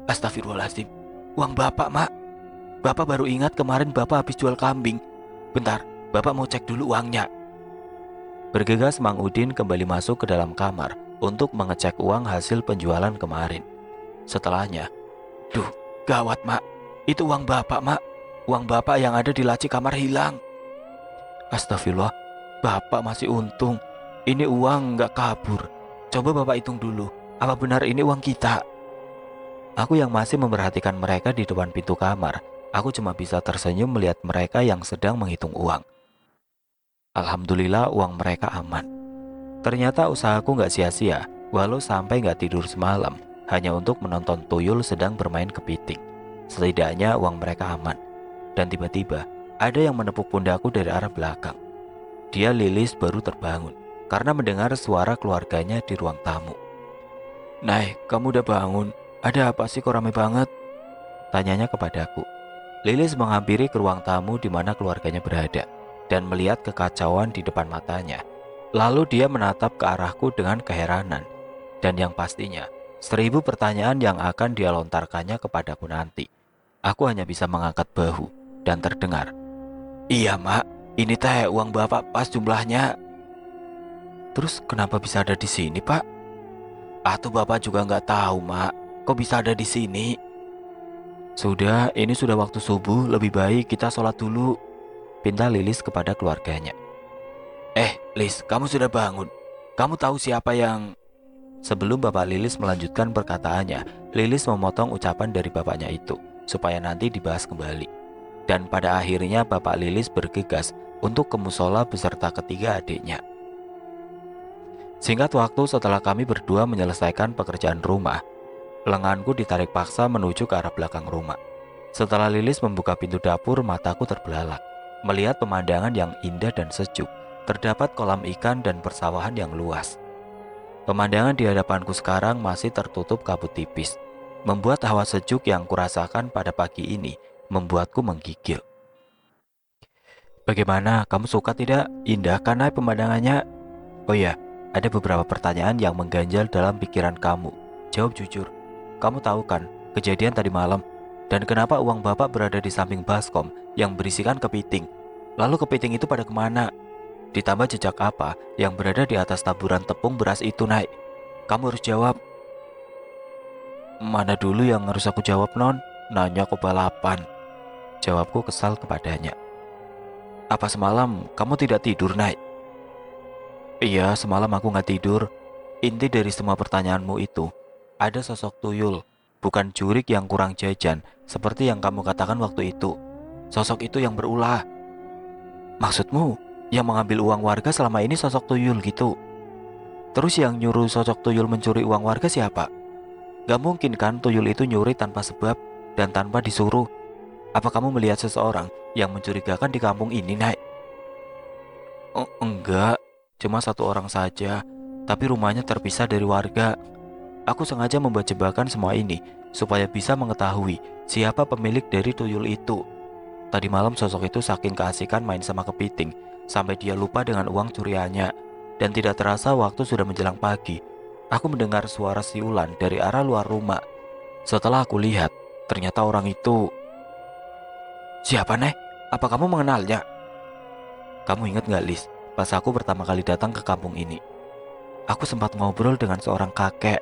"Astagfirullahaladzim. Uang Bapak, Mak. Bapak baru ingat kemarin Bapak habis jual kambing. Bentar, Bapak mau cek dulu uangnya." Bergegas Mang Udin kembali masuk ke dalam kamar untuk mengecek uang hasil penjualan kemarin. Setelahnya, "Duh, gawat, Mak. Itu uang Bapak, Mak. Uang Bapak yang ada di laci kamar hilang." "Astagfirullah, Bapak masih untung. Ini uang nggak kabur. Coba Bapak hitung dulu, apa benar ini uang kita?" Aku yang masih memperhatikan mereka di depan pintu kamar, aku cuma bisa tersenyum melihat mereka yang sedang menghitung uang. Alhamdulillah uang mereka aman. Ternyata usahaku nggak sia-sia, walau sampai nggak tidur semalam, hanya untuk menonton tuyul sedang bermain kepiting. Setidaknya uang mereka aman. Dan tiba-tiba, ada yang menepuk pundakku dari arah belakang. Dia Lilis baru terbangun, karena mendengar suara keluarganya di ruang tamu. "Nay, kamu udah bangun? Ada apa sih kok rame banget?" tanyanya kepadaku. Lilis menghampiri ke ruang tamu di mana keluarganya berada dan melihat kekacauan di depan matanya. Lalu dia menatap ke arahku dengan keheranan. Dan yang pastinya, 1000 pertanyaan yang akan dia lontarkannya kepadaku nanti. Aku hanya bisa mengangkat bahu dan terdengar, "Iya, Mak, ini teh uang Bapak pas jumlahnya." "Terus kenapa bisa ada di sini, Pak?" "Ah tuh Bapak juga nggak tahu, Mak. Kok bisa ada di sini?" "Sudah, ini sudah waktu subuh, lebih baik kita sholat dulu," pinta Lilis kepada keluarganya. Lis, kamu sudah bangun? Kamu tahu siapa yang..." Sebelum Bapak Lilis melanjutkan perkataannya, Lilis memotong ucapan dari bapaknya itu, supaya nanti dibahas kembali. Dan pada akhirnya Bapak Lilis bergegas untuk ke musola beserta ketiga adiknya. Singkat waktu setelah kami berdua menyelesaikan pekerjaan rumah, lenganku ditarik paksa menuju ke arah belakang rumah. Setelah Lilis membuka pintu dapur, mataku terbelalak melihat pemandangan yang indah dan sejuk. Terdapat kolam ikan dan persawahan yang luas. Pemandangan di hadapanku sekarang masih tertutup kabut tipis, membuat hawa sejuk yang kurasakan pada pagi ini membuatku menggigil. "Bagaimana, kamu suka tidak? Indah kan Nay pemandangannya?" "Oh ya, ada beberapa pertanyaan yang mengganjal dalam pikiran kamu. Jawab jujur. Kamu tahu kan kejadian tadi malam? Dan kenapa uang Bapak berada di samping baskom yang berisikan kepiting? Lalu kepiting itu pada kemana? Ditambah jejak apa yang berada di atas taburan tepung beras itu, Nay? Kamu harus jawab." "Mana dulu yang harus aku jawab, Non? Nanya kok balapan?" Jawabku kesal kepadanya. Apa semalam kamu tidak tidur, Nay? Iya, semalam aku nggak tidur. Inti dari semua pertanyaanmu itu, ada sosok tuyul, bukan jurik yang kurang jajan, seperti yang kamu katakan waktu itu. Sosok itu yang berulah. Maksudmu, yang mengambil uang warga selama ini sosok tuyul gitu? Terus yang nyuruh sosok tuyul mencuri uang warga siapa? Gak mungkin kan tuyul itu nyuri tanpa sebab dan tanpa disuruh. Apa kamu melihat seseorang yang mencurigakan di kampung ini, Nay? Oh, enggak, cuma satu orang saja, tapi rumahnya terpisah dari warga. Aku sengaja membuat jebakan semua ini supaya bisa mengetahui siapa pemilik dari tuyul itu. Tadi malam sosok itu saking keasikan main sama kepiting sampai dia lupa dengan uang curiannya. Dan tidak terasa waktu sudah menjelang pagi. Aku mendengar suara siulan dari arah luar rumah. Setelah aku lihat, ternyata orang itu... Siapa, Nek? Apa kamu mengenalnya? Kamu ingat gak, Lis? Pas aku pertama kali datang ke kampung ini, aku sempat ngobrol dengan seorang kakek.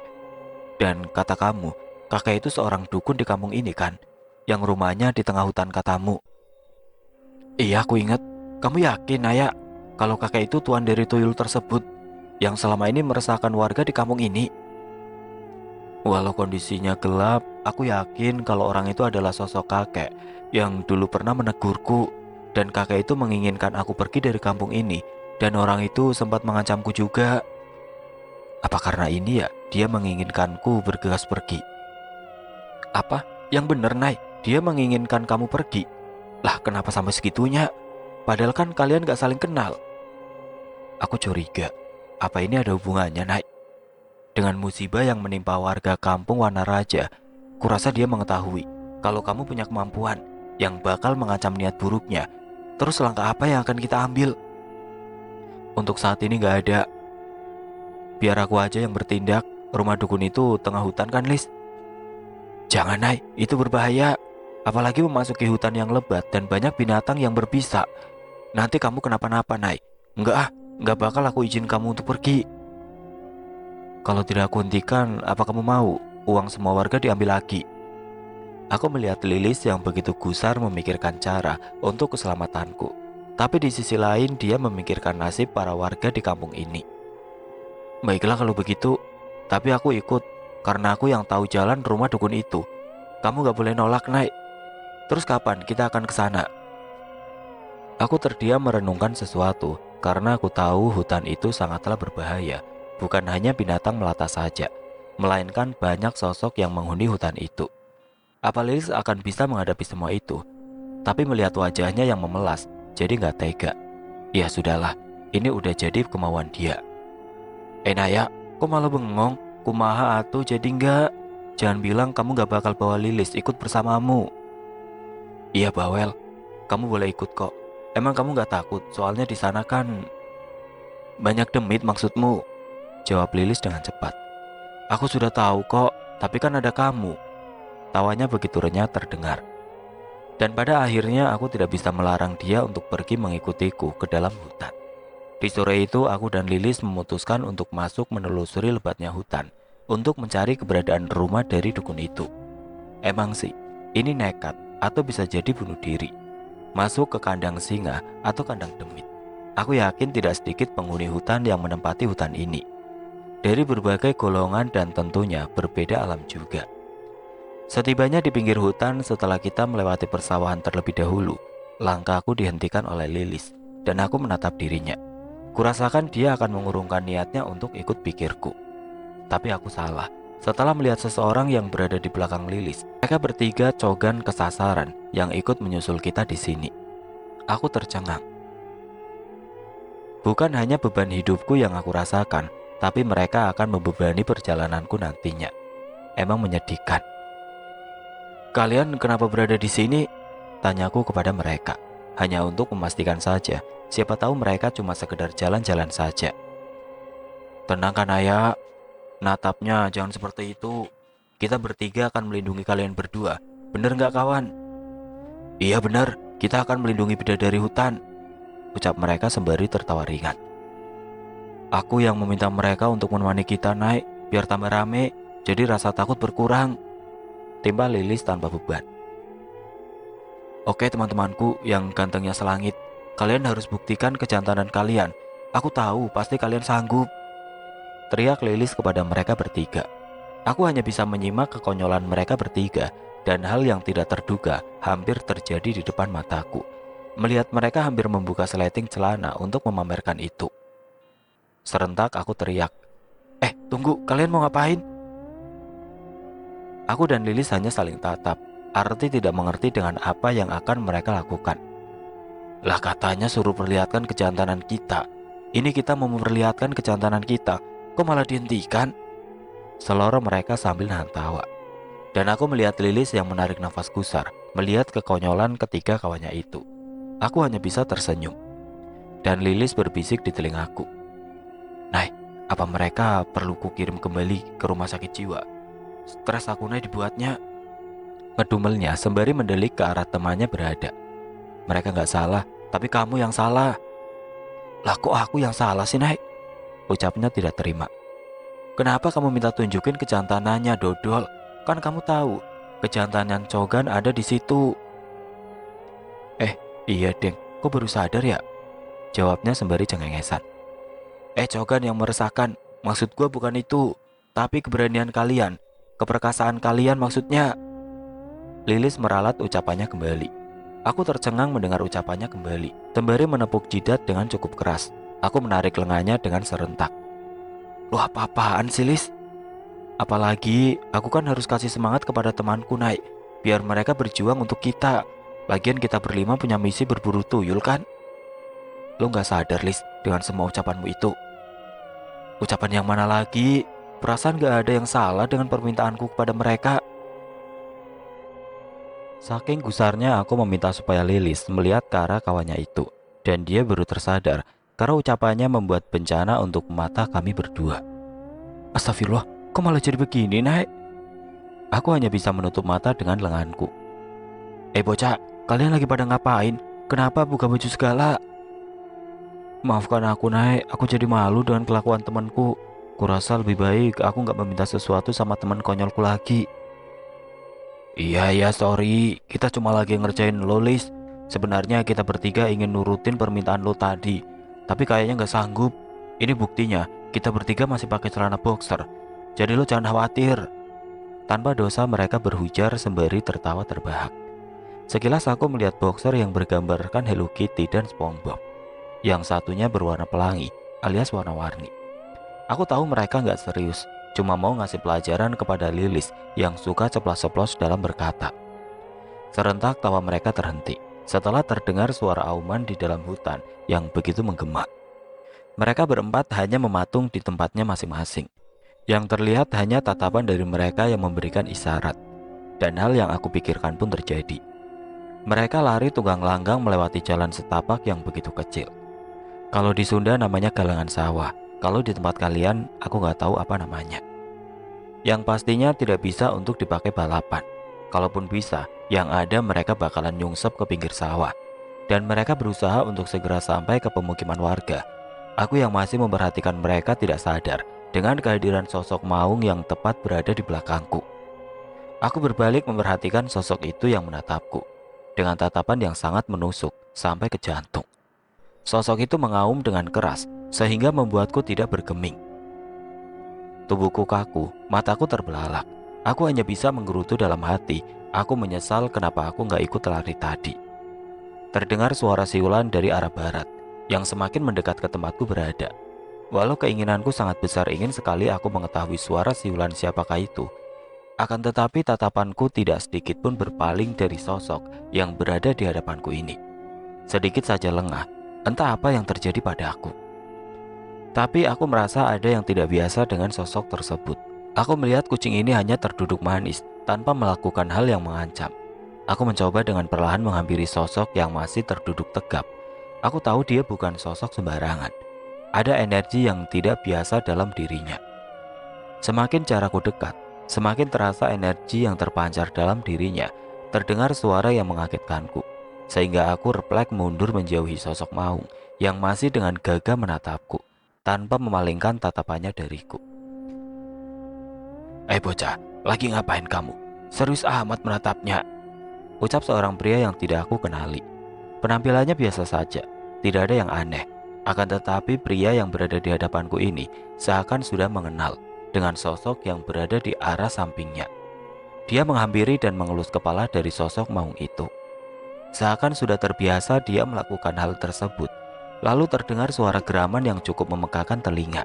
Dan kata kamu, kakek itu seorang dukun di kampung ini kan? Yang rumahnya di tengah hutan katamu. Iya, aku ingat. Kamu yakin, Naya, kalau kakek itu tuan dari tuyul tersebut yang selama ini meresahkan warga di kampung ini? Walau kondisinya gelap, aku yakin kalau orang itu adalah sosok kakek yang dulu pernah menegurku. Dan kakek itu menginginkan aku pergi dari kampung ini. Dan orang itu sempat mengancamku juga. Apa karena ini ya, dia menginginkanku bergegas pergi? Apa? Yang bener, Nay, dia menginginkan kamu pergi. Lah, kenapa sampai segitunya? Padahal kan kalian gak saling kenal. Aku curiga, apa ini ada hubungannya, Nay? Dengan musibah yang menimpa warga kampung Wanaraja, kurasa dia mengetahui kalau kamu punya kemampuan yang bakal mengancam niat buruknya. Terus langkah apa yang akan kita ambil? Untuk saat ini gak ada. Biar aku aja yang bertindak. Rumah dukun itu tengah hutan kan, Lis? Jangan, Nay, itu berbahaya. Apalagi memasuki hutan yang lebat dan banyak binatang yang berbisa. Nanti kamu kenapa-napa, Nay. Enggak ah, enggak bakal aku izin kamu untuk pergi. Kalau tidak aku hentikan, apa kamu mau uang semua warga diambil lagi? Aku melihat Lilis yang begitu gusar memikirkan cara untuk keselamatanku. Tapi di sisi lain dia memikirkan nasib para warga di kampung ini. Baiklah kalau begitu, tapi aku ikut karena aku yang tahu jalan rumah dukun itu. Kamu gak boleh nolak, Nay. Terus kapan kita akan ke sana? Aku terdiam merenungkan sesuatu karena aku tahu hutan itu sangatlah berbahaya. Bukan hanya binatang melata saja, melainkan banyak sosok yang menghuni hutan itu. Apa Lilis akan bisa menghadapi semua itu? Tapi melihat wajahnya yang memelas, jadi gak tega. Ya sudahlah, ini udah jadi kemauan dia. Naya, kok malah bengong? Kumaha atuh jadi enggak? Jangan bilang kamu gak bakal bawa Lilis ikut bersamamu. Iya Bawel, kamu boleh ikut kok. Emang kamu gak takut? Soalnya di sana kan banyak demit maksudmu? Jawab Lilis dengan cepat. Aku sudah tahu kok, tapi kan ada kamu. Tawanya begitu renyah terdengar. Dan pada akhirnya aku tidak bisa melarang dia untuk pergi mengikutiku ke dalam hutan. Di sore itu aku dan Lilis memutuskan untuk masuk menelusuri lebatnya hutan untuk mencari keberadaan rumah dari dukun itu. Emang sih, ini nekat atau bisa jadi bunuh diri. Masuk ke kandang singa atau kandang demit. Aku yakin tidak sedikit penghuni hutan yang menempati hutan ini. Dari berbagai golongan dan tentunya berbeda alam juga. Setibanya di pinggir hutan setelah kita melewati persawahan terlebih dahulu, langkahku dihentikan oleh Lilis dan aku menatap dirinya. Kurasakan dia akan mengurungkan niatnya untuk ikut pikirku. Tapi aku salah. Setelah melihat seseorang yang berada di belakang Lilis, mereka bertiga cogan kesasaran yang ikut menyusul kita di sini. Aku tercengang. Bukan hanya beban hidupku yang aku rasakan, tapi mereka akan membebani perjalananku nantinya. Emang menyedihkan. Kalian kenapa berada di sini? Tanyaku kepada mereka. Hanya untuk memastikan saja. Siapa tahu mereka cuma sekedar jalan-jalan saja. Tenang kan Ayah, natapnya jangan seperti itu. Kita bertiga akan melindungi kalian berdua. Bener gak kawan? Iya bener, kita akan melindungi bidadari hutan, ucap mereka sembari tertawa ringan. Aku yang meminta mereka untuk menemani kita naik, biar tambah rame, jadi rasa takut berkurang, timbal Lilis tanpa beban. Oke teman-temanku yang gantengnya selangit, kalian harus buktikan kejantanan kalian. Aku tahu pasti kalian sanggup. Teriak Lilis kepada mereka bertiga. Aku hanya bisa menyimak kekonyolan mereka bertiga, dan hal yang tidak terduga hampir terjadi di depan mataku. Melihat mereka hampir membuka seleting celana untuk memamerkan itu. Serentak aku teriak, tunggu, kalian mau ngapain? Aku dan Lilis hanya saling tatap, arti tidak mengerti dengan apa yang akan mereka lakukan. Lah katanya suruh perlihatkan kejantanan kita. Ini kita mau memperlihatkan kejantanan kita, kok malah dihentikan? Seloro mereka sambil nahan tawa. Dan aku melihat Lilis yang menarik nafas gusar, melihat kekonyolan ketiga kawannya itu. Aku hanya bisa tersenyum. Dan Lilis berbisik di telingaku, "Nay, apa mereka perlu kukirim kembali ke rumah sakit jiwa? Stres aku Nay dibuatnya." Ngedumelnya sembari mendelik ke arah temannya berada. "Mereka gak salah, tapi kamu yang salah." "Lah kok aku yang salah sih Nay?" Ucapnya tidak terima. "Kenapa kamu minta tunjukin kejantanannya, dodol? Kan kamu tahu kejantanan Cogan ada di situ." Iya Deng, kok baru sadar ya?" Jawabnya sembari cengengesan. Cogan yang meresahkan, maksud gue bukan itu, tapi keberanian kalian, keperkasaan kalian maksudnya." Lilis meralat ucapannya kembali. Aku tercengang mendengar ucapannya kembali, sembari menepuk jidat dengan cukup keras. Aku menarik lengannya dengan serentak. "Lu apa-apaan sih Lis? Apalagi aku kan harus kasih semangat kepada temanku Nay, biar mereka berjuang untuk kita. Lagian kita berlima punya misi berburu tuyul kan? Lu gak sadar Lis dengan semua ucapanmu itu?" "Ucapan yang mana lagi? Perasaan gak ada yang salah dengan permintaanku kepada mereka." Saking gusarnya aku meminta supaya Lilis melihat ke arah kawannya itu, dan dia baru tersadar karena ucapannya membuat bencana untuk mata kami berdua. "Astagfirullah, kok malah jadi begini Nay?" Aku hanya bisa menutup mata dengan lenganku. Bocah, kalian lagi pada ngapain? Kenapa buka baju segala?" "Maafkan aku Nay, aku jadi malu dengan kelakuan temanku. Kurasa lebih baik aku gak meminta sesuatu sama teman konyolku lagi." Iya, sorry, kita cuma lagi ngerjain lo Lis. Sebenarnya kita bertiga ingin nurutin permintaan lo tadi, tapi kayaknya gak sanggup. Ini buktinya, kita bertiga masih pakai celana boxer. Jadi lo jangan khawatir." Tanpa dosa mereka berhujar sembari tertawa terbahak. Sekilas aku melihat boxer yang bergambarkan Hello Kitty dan SpongeBob. Yang satunya berwarna pelangi alias warna-warni. Aku tahu mereka gak serius, cuma mau ngasih pelajaran kepada Lilis yang suka ceplas-ceplos dalam berkata. Serentak tawa mereka terhenti setelah terdengar suara auman di dalam hutan yang begitu menggema. Mereka berempat hanya mematung di tempatnya masing-masing. Yang terlihat hanya tatapan dari mereka yang memberikan isyarat. Dan hal yang aku pikirkan pun terjadi. Mereka lari tunggang langgang melewati jalan setapak yang begitu kecil. Kalau di Sunda namanya galangan sawah. Kalau di tempat kalian, aku gak tahu apa namanya. Yang pastinya tidak bisa untuk dipakai balapan. Kalaupun bisa, yang ada mereka bakalan nyungsep ke pinggir sawah. Dan mereka berusaha untuk segera sampai ke pemukiman warga. Aku yang masih memperhatikan mereka tidak sadar dengan kehadiran sosok maung yang tepat berada di belakangku. Aku berbalik memperhatikan sosok itu yang menatapku dengan tatapan yang sangat menusuk sampai ke jantung. Sosok itu mengaum dengan keras sehingga membuatku tidak bergeming. Tubuhku kaku, mataku terbelalak. Aku hanya bisa menggerutu dalam hati. Aku menyesal kenapa aku gak ikut lari tadi. Terdengar suara siulan dari arah barat yang semakin mendekat ke tempatku berada. Walau keinginanku sangat besar ingin sekali aku mengetahui suara siulan siapakah itu, akan tetapi tatapanku tidak sedikit pun berpaling dari sosok yang berada di hadapanku ini. Sedikit saja lengah, entah apa yang terjadi padaku. Tapi aku merasa ada yang tidak biasa dengan sosok tersebut. Aku melihat kucing ini hanya terduduk manis tanpa melakukan hal yang mengancam. Aku mencoba dengan perlahan menghampiri sosok yang masih terduduk tegap. Aku tahu dia bukan sosok sembarangan. Ada energi yang tidak biasa dalam dirinya. Semakin jarakku dekat, semakin terasa energi yang terpancar dalam dirinya. Terdengar suara yang mengagetkanku, sehingga aku refleks mundur menjauhi sosok maung yang masih dengan gagah menatapku tanpa memalingkan tatapannya dariku. Bocah, lagi ngapain kamu? Serius amat menatapnya," ucap seorang pria yang tidak aku kenali. Penampilannya biasa saja, Tidak ada yang aneh. Akan tetapi pria yang berada di hadapanku ini seakan sudah mengenal dengan sosok yang berada di arah sampingnya. Dia menghampiri dan mengelus kepala dari sosok maung itu. Seakan sudah terbiasa dia melakukan hal tersebut. Lalu terdengar suara geraman yang cukup memegahkan telinga.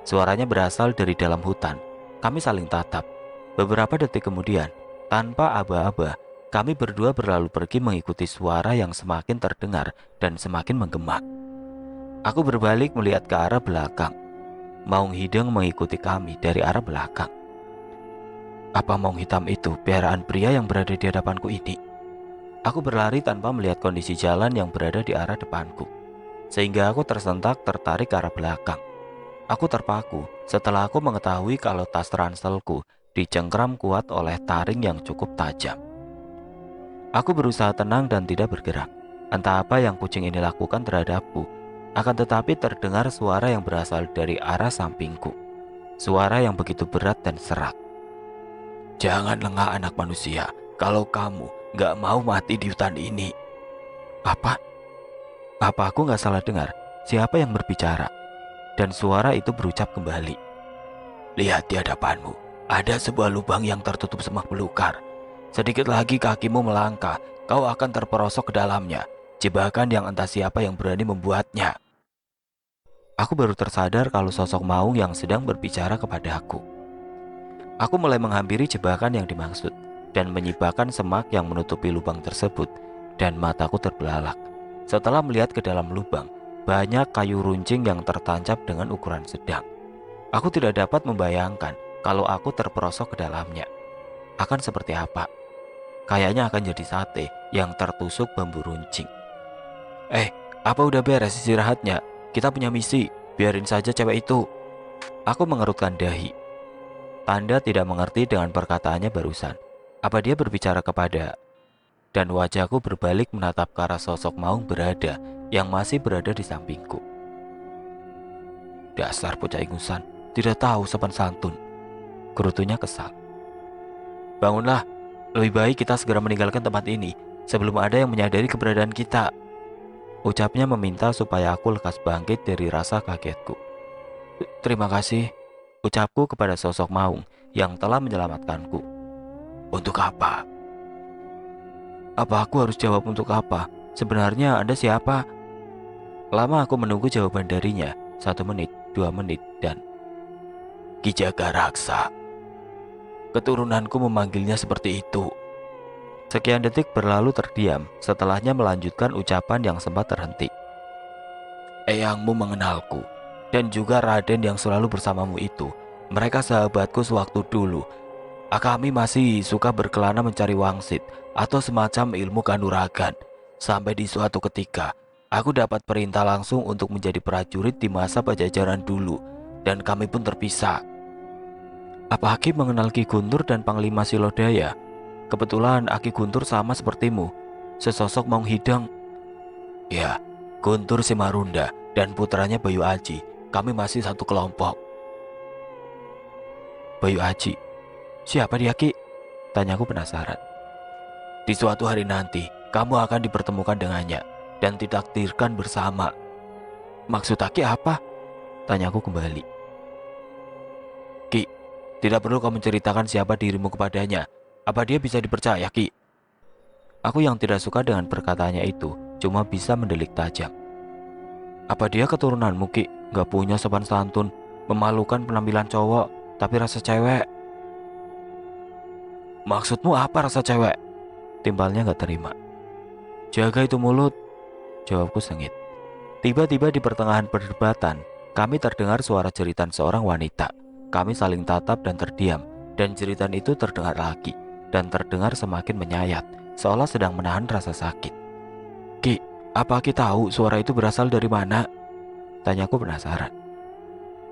Suaranya berasal dari dalam hutan. Kami saling tatap. Beberapa detik kemudian, tanpa aba-aba, kami berdua berlalu pergi mengikuti suara yang semakin terdengar dan semakin menggema. Aku berbalik melihat ke arah belakang. Maung hidung mengikuti kami dari arah belakang. Apa maung hitam itu piaraan pria yang berada di hadapanku ini? Aku berlari tanpa melihat kondisi jalan yang berada di arah depanku, sehingga aku tersentak tertarik ke arah belakang. Aku terpaku setelah aku mengetahui kalau tas ranselku dicengkram kuat oleh taring yang cukup tajam. Aku berusaha tenang dan tidak bergerak. Entah apa yang kucing ini lakukan terhadapku, akan tetapi terdengar suara yang berasal dari arah sampingku. Suara yang begitu berat dan serak. Jangan lengah anak manusia, kalau kamu gak mau mati di hutan ini. Apa? Apa aku gak salah dengar? Siapa yang berbicara? Dan suara itu berucap kembali. Lihat di hadapanmu, ada sebuah lubang yang tertutup semak belukar. Sedikit lagi kakimu melangkah, kau akan terperosok ke dalamnya. Jebakan yang entah siapa yang berani membuatnya. Aku baru tersadar kalau sosok maung yang sedang berbicara kepada aku. Aku mulai menghampiri jebakan yang dimaksud dan menyibakkan semak yang menutupi lubang tersebut, dan mataku terbelalak. Setelah melihat ke dalam lubang, banyak kayu runcing yang tertancap dengan ukuran sedang. Aku tidak dapat membayangkan kalau aku terperosok ke dalamnya. Akan seperti apa? Kayaknya akan jadi sate yang tertusuk bambu runcing. Apa udah beres istirahatnya? Kita punya misi, biarin saja cewek itu. Aku mengerutkan dahi. Tanda tidak mengerti dengan perkataannya barusan. Apa dia berbicara kepada... Dan wajahku berbalik menatap ke arah sosok maung berada yang masih berada di sampingku. Dasar bocah ingusan, tidak tahu sopan santun. Gerutunya kesal. Bangunlah, lebih baik kita segera meninggalkan tempat ini sebelum ada yang menyadari keberadaan kita. Ucapnya meminta supaya aku lekas bangkit dari rasa kagetku. Terima kasih, ucapku kepada sosok maung yang telah menyelamatkanku. Untuk apa? Apa aku harus jawab untuk apa? Sebenarnya Anda siapa? Lama aku menunggu jawaban darinya. 1 menit, 2 menit, dan... Ki Jagaraksa. Keturunanku memanggilnya seperti itu. Sekian detik berlalu terdiam, setelahnya melanjutkan ucapan yang sempat terhenti. Eyangmu mengenalku, dan juga Raden yang selalu bersamamu itu. Mereka sahabatku sewaktu dulu. Kami masih suka berkelana mencari wangsit atau semacam ilmu kanuragan. Sampai di suatu ketika, aku dapat perintah langsung untuk menjadi prajurit di masa Pajajaran dulu, dan kami pun terpisah. Apa Aki mengenal Ki Guntur dan Panglima Silodaya? Kebetulan Aki Guntur sama sepertimu, sesosok maung hidang. Ya, Guntur Simarunda dan putranya Bayu Aji. Kami masih satu kelompok. Bayu Aji? Siapa dia, Ki? Tanyaku penasaran. Di suatu hari nanti, kamu akan dipertemukan dengannya dan ditakdirkan bersama. Maksud Aki apa? Tanyaku kembali. Ki, tidak perlu kau menceritakan siapa dirimu kepadanya. Apa dia bisa dipercaya, Ki? Aku yang tidak suka dengan perkataannya itu cuma bisa mendelik tajam. Apa dia keturunanmu, Ki? Gak punya sopan santun, memalukan penampilan cowok, tapi rasa cewek. Maksudmu apa rasa cewek? Timbalnya gak terima. Jaga itu mulut, jawabku sengit. Tiba-tiba di pertengahan perdebatan, kami terdengar suara jeritan seorang wanita. Kami saling tatap dan terdiam, dan jeritan itu terdengar lagi, dan terdengar semakin menyayat, seolah sedang menahan rasa sakit. Ki, apa Ki tahu suara itu berasal dari mana? Tanyaku penasaran.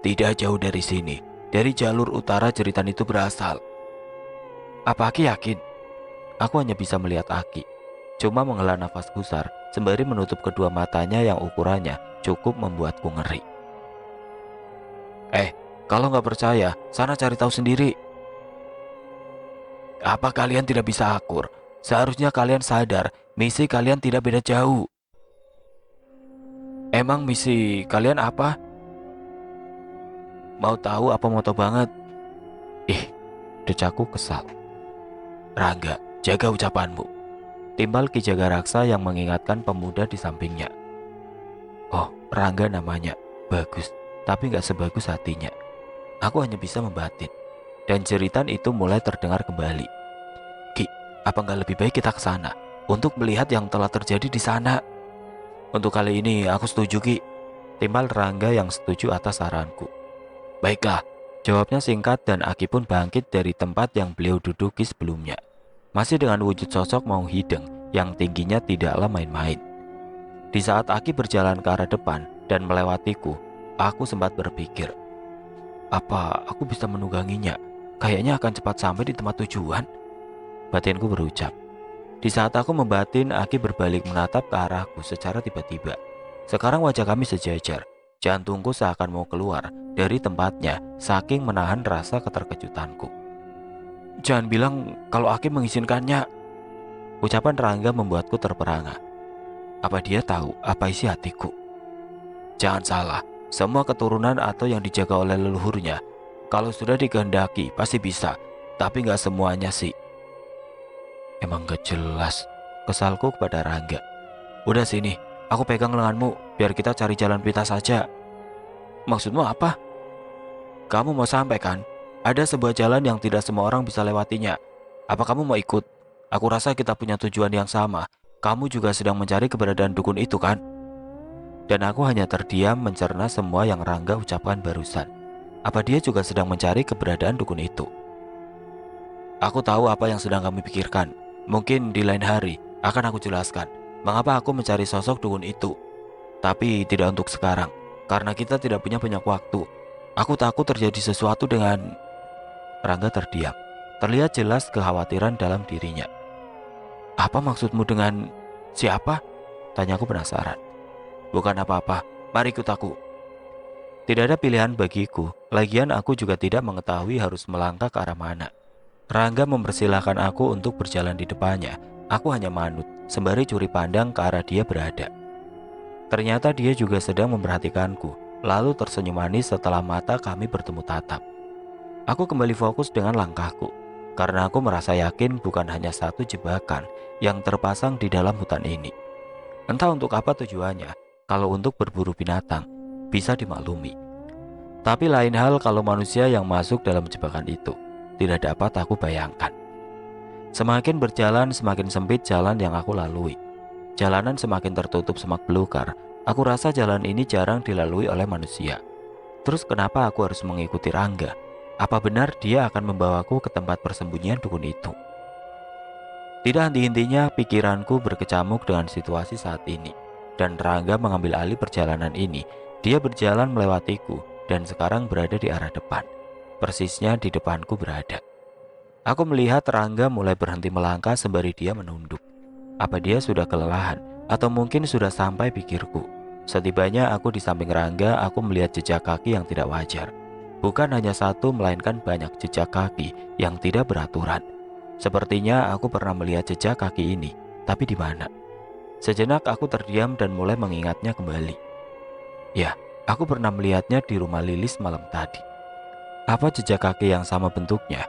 Tidak jauh dari sini, dari jalur utara jeritan itu berasal. Apa Aki yakin? Aku hanya bisa melihat Aki, cuma menghela nafas gusar sembari menutup kedua matanya yang ukurannya cukup membuatku ngeri. Kalau nggak percaya, sana cari tahu sendiri. Apa kalian tidak bisa akur? Seharusnya kalian sadar, misi kalian tidak beda jauh. Emang misi kalian apa? Mau tahu apa moto banget? Ih, decaku kesal. Rangga, jaga ucapanmu. Timbal Ki Jagaraksa yang mengingatkan pemuda di sampingnya. Oh, Rangga namanya. Bagus, tapi gak sebagus hatinya. Aku hanya bisa membatin. Dan jeritan itu mulai terdengar kembali. Ki, apa nggak lebih baik kita ke sana untuk melihat yang telah terjadi di sana? Untuk kali ini aku setuju, Ki. Timbal Rangga yang setuju atas saranku. Baiklah, jawabnya singkat dan Aki pun bangkit dari tempat yang beliau duduki sebelumnya. Masih dengan wujud sosok Maung Hideng yang tingginya tidaklah main-main. Di saat Aki berjalan ke arah depan dan melewatiku, aku sempat berpikir, apa aku bisa menungganginya? Kayaknya akan cepat sampai di tempat tujuan. Batinku berucap. Di saat aku membatin, Aki berbalik menatap ke arahku secara tiba-tiba. Sekarang wajah kami sejajar. Jantungku seakan mau keluar dari tempatnya saking menahan rasa keterkejutanku. Jangan bilang kalau Aki mengizinkannya. Ucapan Rangga membuatku terperangah. Apa dia tahu apa isi hatiku? Jangan salah, semua keturunan atau yang dijaga oleh leluhurnya, kalau sudah dikehendaki pasti bisa, tapi nggak semuanya sih. Emang gak jelas, kesalku kepada Rangga. Udah sini, aku pegang lenganmu, biar kita cari jalan pintas saja. Maksudmu apa? Kamu mau sampai kan? Ada sebuah jalan yang tidak semua orang bisa lewatinya. Apa kamu mau ikut? Aku rasa kita punya tujuan yang sama. Kamu juga sedang mencari keberadaan dukun itu kan? Dan aku hanya terdiam mencerna semua yang Rangga ucapkan barusan. Apa dia juga sedang mencari keberadaan dukun itu? Aku tahu apa yang sedang kamu pikirkan. Mungkin di lain hari akan aku jelaskan mengapa aku mencari sosok dukun itu. Tapi tidak untuk sekarang, karena kita tidak punya banyak waktu. Aku takut terjadi sesuatu dengan... Rangga terdiam. Terlihat jelas kekhawatiran dalam dirinya. Apa maksudmu dengan siapa? Tanyaku penasaran. Bukan apa-apa, mari ikut aku. Tidak ada pilihan bagiku, lagian aku juga tidak mengetahui harus melangkah ke arah mana. Rangga mempersilahkan aku untuk berjalan di depannya. Aku hanya manut, sembari curi pandang ke arah dia berada. Ternyata dia juga sedang memperhatikanku, lalu tersenyum manis setelah mata kami bertemu tatap. Aku kembali fokus dengan langkahku, karena aku merasa yakin bukan hanya satu jebakan yang terpasang di dalam hutan ini. Entah untuk apa tujuannya, kalau untuk berburu binatang, bisa dimaklumi. Tapi lain hal kalau manusia yang masuk dalam jebakan itu. Tidak dapat aku bayangkan. Semakin berjalan semakin sempit jalan yang aku lalui. Jalanan semakin tertutup semak belukar. Aku rasa jalan ini jarang dilalui oleh manusia. Terus kenapa aku harus mengikuti Rangga? Apa benar dia akan membawaku ke tempat persembunyian dukun itu? Tidak henti-hentinya pikiranku berkecamuk dengan situasi saat ini. Dan Rangga mengambil alih perjalanan ini. Dia berjalan melewatiku dan sekarang berada di arah depan. Persisnya di depanku berada. Aku melihat Rangga mulai berhenti melangkah sembari dia menunduk. Apa dia sudah kelelahan atau mungkin sudah sampai pikirku. Setibanya aku di samping Rangga, aku melihat jejak kaki yang tidak wajar. Bukan hanya satu melainkan banyak jejak kaki yang tidak beraturan. Sepertinya aku pernah melihat jejak kaki ini, tapi di mana? Sejenak aku terdiam dan mulai mengingatnya kembali. Ya, aku pernah melihatnya di rumah Lilis malam tadi. Apa jejak kaki yang sama bentuknya?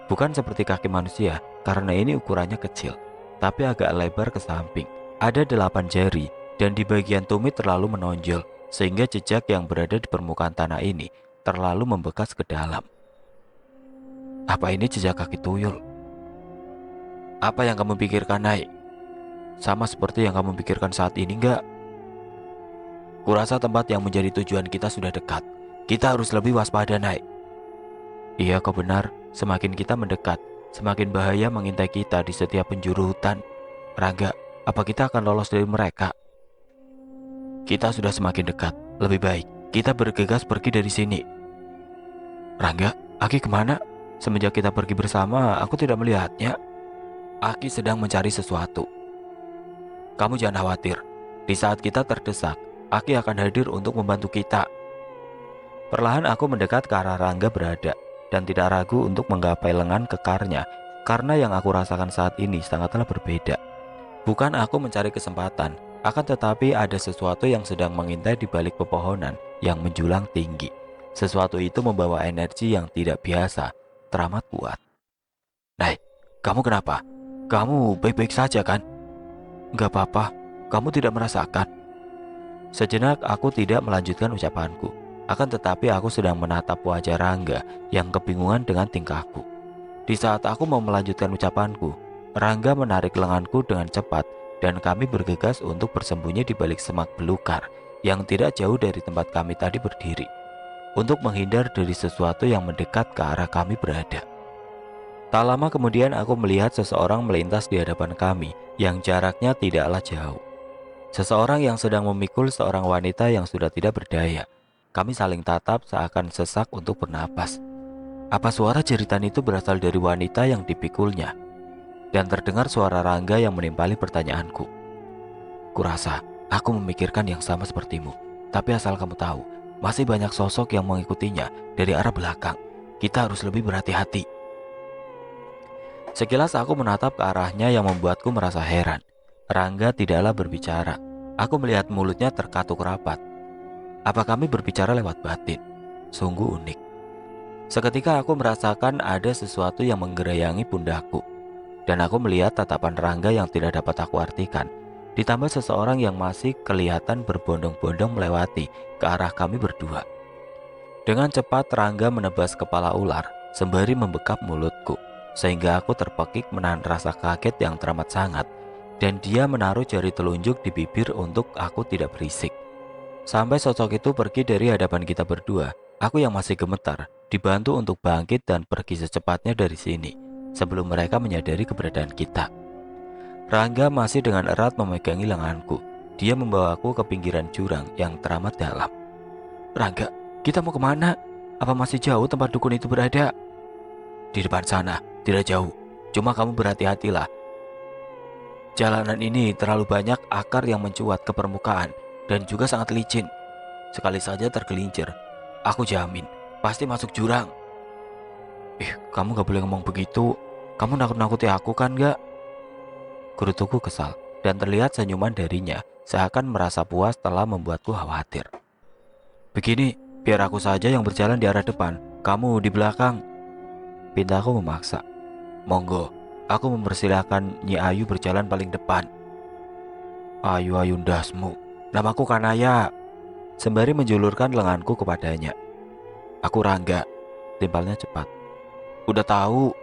Bukan seperti kaki manusia, karena ini ukurannya kecil, tapi agak lebar ke samping. Ada 8 jari, dan di bagian tumit terlalu menonjol, sehingga jejak yang berada di permukaan tanah ini terlalu membekas ke dalam. Apa ini jejak kaki tuyul? Apa yang kamu pikirkan, Nai? Sama seperti yang kamu pikirkan saat ini, enggak? Kurasa tempat yang menjadi tujuan kita sudah dekat. Kita harus lebih waspada, Nai. Iya, kau benar. Semakin kita mendekat, semakin bahaya mengintai kita di setiap penjuru hutan. Rangga, apa kita akan lolos dari mereka? Kita sudah semakin dekat. Lebih baik kita bergegas pergi dari sini. Rangga, Aki kemana? Semenjak kita pergi bersama, aku tidak melihatnya. Aki sedang mencari sesuatu. Kamu jangan khawatir. Di saat kita terdesak, Aki akan hadir untuk membantu kita. Perlahan aku mendekat ke arah Rangga berada. Dan tidak ragu untuk menggapai lengan kekarnya, karena yang aku rasakan saat ini sangatlah berbeda. Bukan aku mencari kesempatan Akan tetapi ada sesuatu yang sedang mengintai di balik pepohonan yang menjulang tinggi. Sesuatu itu membawa energi yang tidak biasa, teramat kuat. "Nay, kamu kenapa? Kamu baik-baik saja kan?" "Gak apa-apa, kamu tidak merasakan?" Sejenak aku tidak melanjutkan ucapanku. Akan tetapi aku sedang menatap wajah Rangga yang kebingungan dengan tingkahku. Di saat aku mau melanjutkan ucapanku, Rangga menarik lenganku dengan cepat dan kami bergegas untuk bersembunyi di balik semak belukar yang tidak jauh dari tempat kami tadi berdiri, untuk menghindar dari sesuatu yang mendekat ke arah kami berada. Tak lama kemudian aku melihat seseorang melintas di hadapan kami yang jaraknya tidaklah jauh. Seseorang yang sedang memikul seorang wanita yang sudah tidak berdaya. Kami saling tatap seakan sesak untuk bernapas. Apa suara jeritan itu berasal dari wanita yang dipikulnya? Dan terdengar suara Rangga yang menimpali pertanyaanku. "Kurasa aku memikirkan yang sama sepertimu. Tapi asal kamu tahu, masih banyak sosok yang mengikutinya dari arah belakang. Kita harus lebih berhati-hati." Sekilas aku menatap ke arahnya yang membuatku merasa heran. Rangga tidaklah berbicara. Aku melihat mulutnya terkatuk rapat. Apa kami berbicara lewat batin? Sungguh unik. Seketika aku merasakan ada sesuatu yang menggerayangi pundakku. Dan aku melihat tatapan Rangga yang tidak dapat aku artikan. Ditambah seseorang yang masih kelihatan berbondong-bondong melewati ke arah kami berdua. Dengan cepat Rangga menebas kepala ular sembari membekap mulutku, sehingga aku terpekik menahan rasa kaget yang teramat sangat. Dan dia menaruh jari telunjuk di bibir untuk aku tidak berisik. Sampai sosok itu pergi dari hadapan kita berdua, aku yang masih gemetar dibantu untuk bangkit dan pergi secepatnya dari sini sebelum mereka menyadari keberadaan kita. Rangga masih dengan erat memegangi lenganku. Dia membawaku ke pinggiran jurang yang teramat dalam. "Rangga, kita mau kemana? Apa masih jauh tempat dukun itu berada?" "Di depan sana, tidak jauh. Cuma kamu berhati-hatilah. Jalanan ini terlalu banyak akar yang mencuat ke permukaan dan juga sangat licin. Sekali saja tergelincir, aku jamin pasti masuk jurang." Kamu gak boleh ngomong begitu. Kamu nakut-nakuti aku kan gak?" Gerutuku kesal dan terlihat senyuman darinya seakan merasa puas telah membuatku khawatir. "Begini, biar aku saja yang berjalan di arah depan, kamu di belakang," pintaku memaksa. "Monggo, aku mempersilahkan Nyi Ayu berjalan paling depan." "Ayu ndasmu, namaku Kanaya," sembari menjulurkan lenganku kepadanya. "Aku Rangga," timpalnya cepat. "Udah tahu,"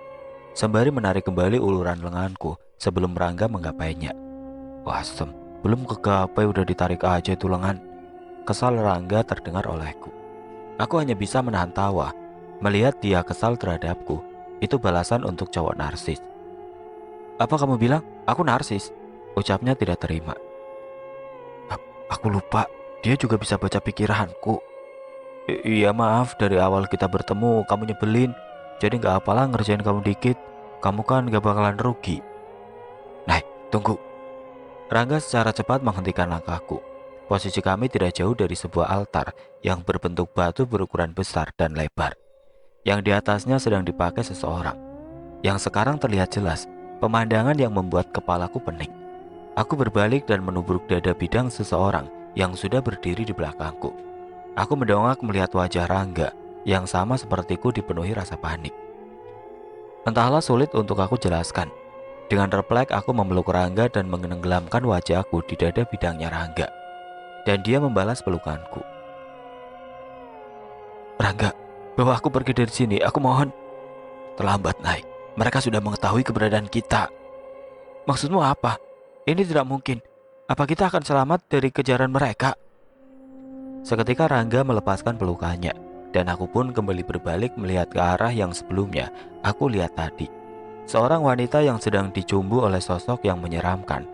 sembari menarik kembali uluran lenganku sebelum Rangga menggapainya. "Wasem, belum kegapai udah ditarik aja itu lengan." Kesal Rangga terdengar olehku. Aku hanya bisa menahan tawa. Melihat dia kesal terhadapku, itu balasan untuk cowok narsis. "Apa kamu bilang aku narsis?" Ucapnya tidak terima. Aku lupa, dia juga bisa baca pikiranku." Iya maaf, dari awal kita bertemu kamu nyebelin. Jadi gak apalah ngerjain kamu dikit. Kamu kan gak bakalan rugi." "Nah, tunggu." Rangga secara cepat menghentikan langkahku. Posisi kami tidak jauh dari sebuah altar yang berbentuk batu berukuran besar dan lebar, yang di atasnya sedang dipakai seseorang. Yang sekarang terlihat jelas, pemandangan yang membuat kepalaku pening. Aku berbalik dan menubruk dada bidang seseorang yang sudah berdiri di belakangku. Aku mendongak melihat wajah Rangga yang sama sepertiku dipenuhi rasa panik. Entahlah, sulit untuk aku jelaskan. Dengan refleks aku memeluk Rangga dan menenggelamkan wajahku di dada bidangnya Rangga. Dan dia membalas pelukanku. "Rangga, bawa aku pergi dari sini, aku mohon." "Terlambat, Nay. Mereka sudah mengetahui keberadaan kita." "Maksudmu apa? Ini tidak mungkin. Apa kita akan selamat dari kejaran mereka?" Seketika Rangga melepaskan pelukannya, dan aku pun kembali berbalik melihat ke arah yang sebelumnya aku lihat tadi. Seorang wanita yang sedang dicumbu oleh sosok yang menyeramkan.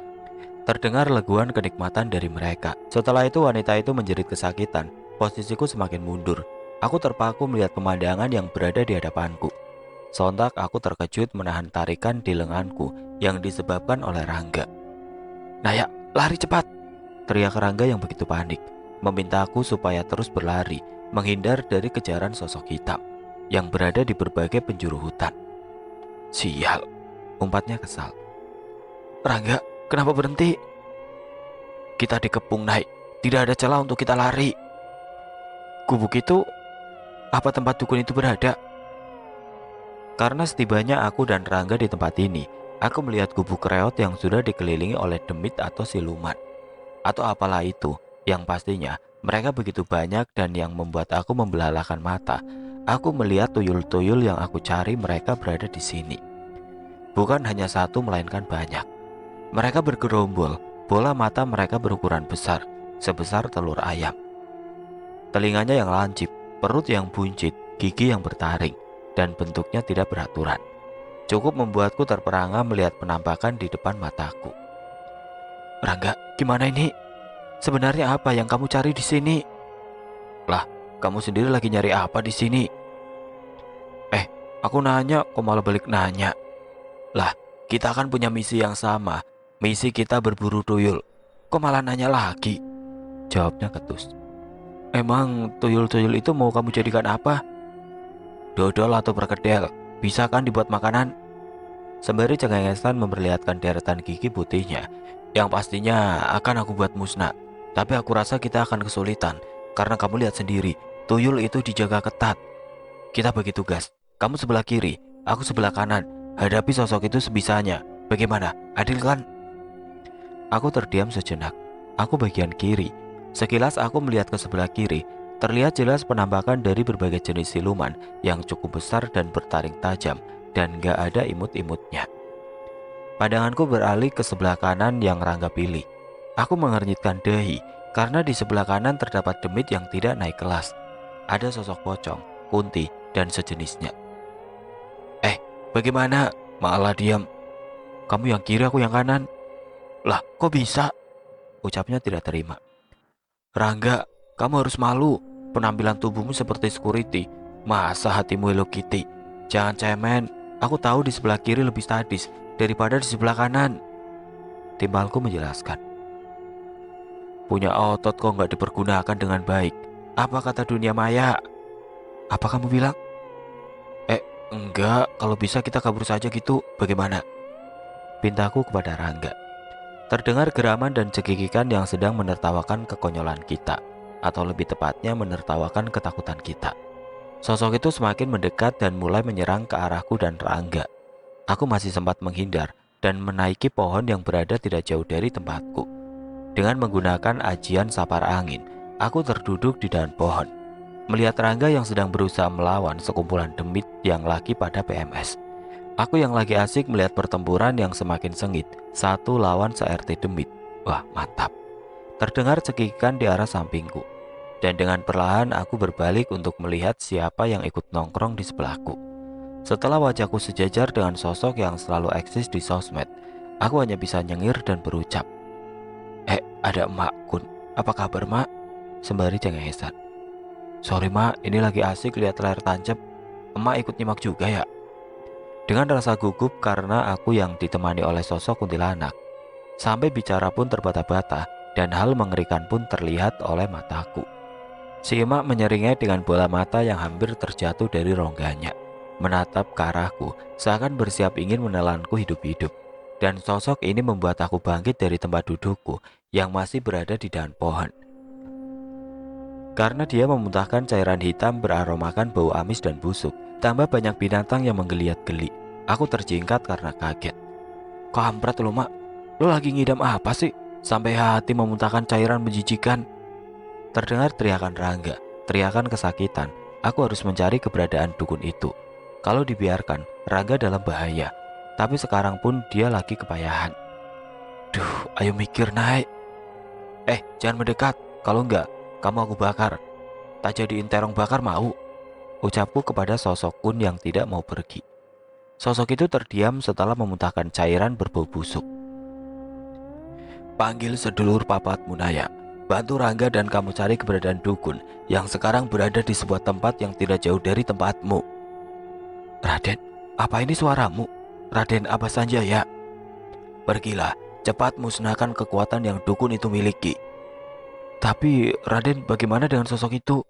Terdengar leguan kenikmatan dari mereka. Setelah itu wanita itu menjerit kesakitan. Posisiku semakin mundur. Aku terpaku melihat pemandangan yang berada di hadapanku. Sontak aku terkejut menahan tarikan di lenganku yang disebabkan oleh Rangga. "Naya, lari cepat!" teriak Rangga yang begitu panik, meminta aku supaya terus berlari, menghindar dari kejaran sosok hitam yang berada di berbagai penjuru hutan. "Sial," umpatnya kesal. "Rangga, kenapa berhenti?" Kita dikepung, Naik. Tidak ada celah untuk kita lari. Gubuk itu, apa tempat dukun itu berada? Karena setibanya aku dan Rangga di tempat ini, aku melihat gubuk reot yang sudah dikelilingi oleh demit atau siluman. Atau apalah itu, yang pastinya mereka begitu banyak dan yang membuat aku membelalakan mata. Aku melihat tuyul-tuyul yang aku cari mereka berada di sini. Bukan hanya satu melainkan banyak. Mereka bergerombol, bola mata mereka berukuran besar, sebesar telur ayam. Telinganya yang lancip, perut yang buncit, gigi yang bertaring, dan bentuknya tidak beraturan. Cukup membuatku terperangah melihat penampakan di depan mataku. Rangga, gimana ini? Sebenarnya apa yang kamu cari di sini? Lah, kamu sendiri lagi nyari apa di sini? Aku nanya, kok malah balik nanya? Lah, kita kan punya misi yang sama. Misi kita berburu tuyul. Kok malah nanya lagi? Jawabnya ketus. Emang tuyul-tuyul itu mau kamu jadikan apa? Dodol atau perkedel, bisa kan dibuat makanan? Sembari cengengesan memperlihatkan deretan gigi putihnya, yang pastinya akan aku buat musnah. Tapi aku rasa kita akan kesulitan, karena kamu lihat sendiri, tuyul itu dijaga ketat. Kita bagi tugas, kamu sebelah kiri, aku sebelah kanan. Hadapi sosok itu sebisanya. Bagaimana? Adil kan? Aku terdiam sejenak. Aku bagian kiri. Sekilas aku melihat ke sebelah kiri. Terlihat jelas penampakan dari berbagai jenis siluman yang cukup besar dan bertaring tajam, dan gak ada imut-imutnya. Pandanganku beralih ke sebelah kanan yang Rangga pilih. Aku mengernyitkan dahi karena di sebelah kanan terdapat demit yang tidak naik kelas. Ada sosok pocong, kunti, dan sejenisnya. Bagaimana? Malah diam. Kamu yang kiri, aku yang kanan. Lah, kok bisa? Ucapnya tidak terima. Rangga, kamu harus malu. Penampilan tubuhmu seperti security. Masa hatimu Hello Kitty? Jangan cemen. Aku tahu di sebelah kiri lebih sadis daripada di sebelah kanan. Timbalku menjelaskan. Punya otot kok nggak dipergunakan dengan baik. Apa kata dunia maya? Apa kamu bilang? Enggak, kalau bisa kita kabur saja gitu, bagaimana? Pintaku kepada Rangga. Terdengar geraman dan cekikikan yang sedang menertawakan kekonyolan kita, atau lebih tepatnya menertawakan ketakutan kita. Sosok itu semakin mendekat dan mulai menyerang ke arahku dan Rangga. Aku masih sempat menghindar dan menaiki pohon yang berada tidak jauh dari tempatku. Dengan menggunakan ajian sapar angin, aku terduduk di dahan pohon. Melihat Rangga yang sedang berusaha melawan sekumpulan demit yang lagi pada PMS. Aku yang lagi asik melihat pertempuran yang semakin sengit, satu lawan se-RT demit. Wah, mantap. Terdengar cekikikan di arah sampingku. Dan dengan perlahan aku berbalik untuk melihat siapa yang ikut nongkrong di sebelahku. Setelah wajahku sejajar dengan sosok yang selalu eksis di sosmed, aku hanya bisa nyengir dan berucap. Ada Emak Kun. Apa kabar, Mak? Sembari cengengesan. Sorry Mak, ini lagi asik lihat layar tancap. Emak ikut nyimak juga ya? Dengan rasa gugup karena aku yang ditemani oleh sosok kuntilanak. Sampai bicara pun terbata-bata dan hal mengerikan pun terlihat oleh mataku. Si emak menyeringnya dengan bola mata yang hampir terjatuh dari rongganya. Menatap ke arahku seakan bersiap ingin menelanku hidup-hidup. Dan sosok ini membuat aku bangkit dari tempat dudukku yang masih berada di dahan pohon. Karena dia memuntahkan cairan hitam beraromakan bau amis dan busuk, tambah banyak binatang yang menggeliat-geli. Aku terjingkat karena kaget. Kampret lu Mak, lu lagi ngidam apa sih? Sampai hati memuntahkan cairan menjijikan. Terdengar teriakan Rangga, teriakan kesakitan. Aku harus mencari keberadaan dukun itu. Kalau dibiarkan, Rangga dalam bahaya. Tapi sekarang pun dia lagi kepayahan. Duh, ayo mikir naik. Jangan mendekat, kalau enggak kamu aku bakar. Tak jadiin terong bakar mau? Ucapku kepada sosok Kun yang tidak mau pergi. Sosok itu terdiam setelah memuntahkan cairan berbau busuk. Panggil sedulur papatmu Naya. Bantu Rangga dan kamu cari keberadaan dukun yang sekarang berada di sebuah tempat yang tidak jauh dari tempatmu. Raden, apa ini suaramu? Raden Abasanjaya. Pergilah, cepat musnahkan kekuatan yang dukun itu miliki. Tapi Raden, bagaimana dengan sosok itu?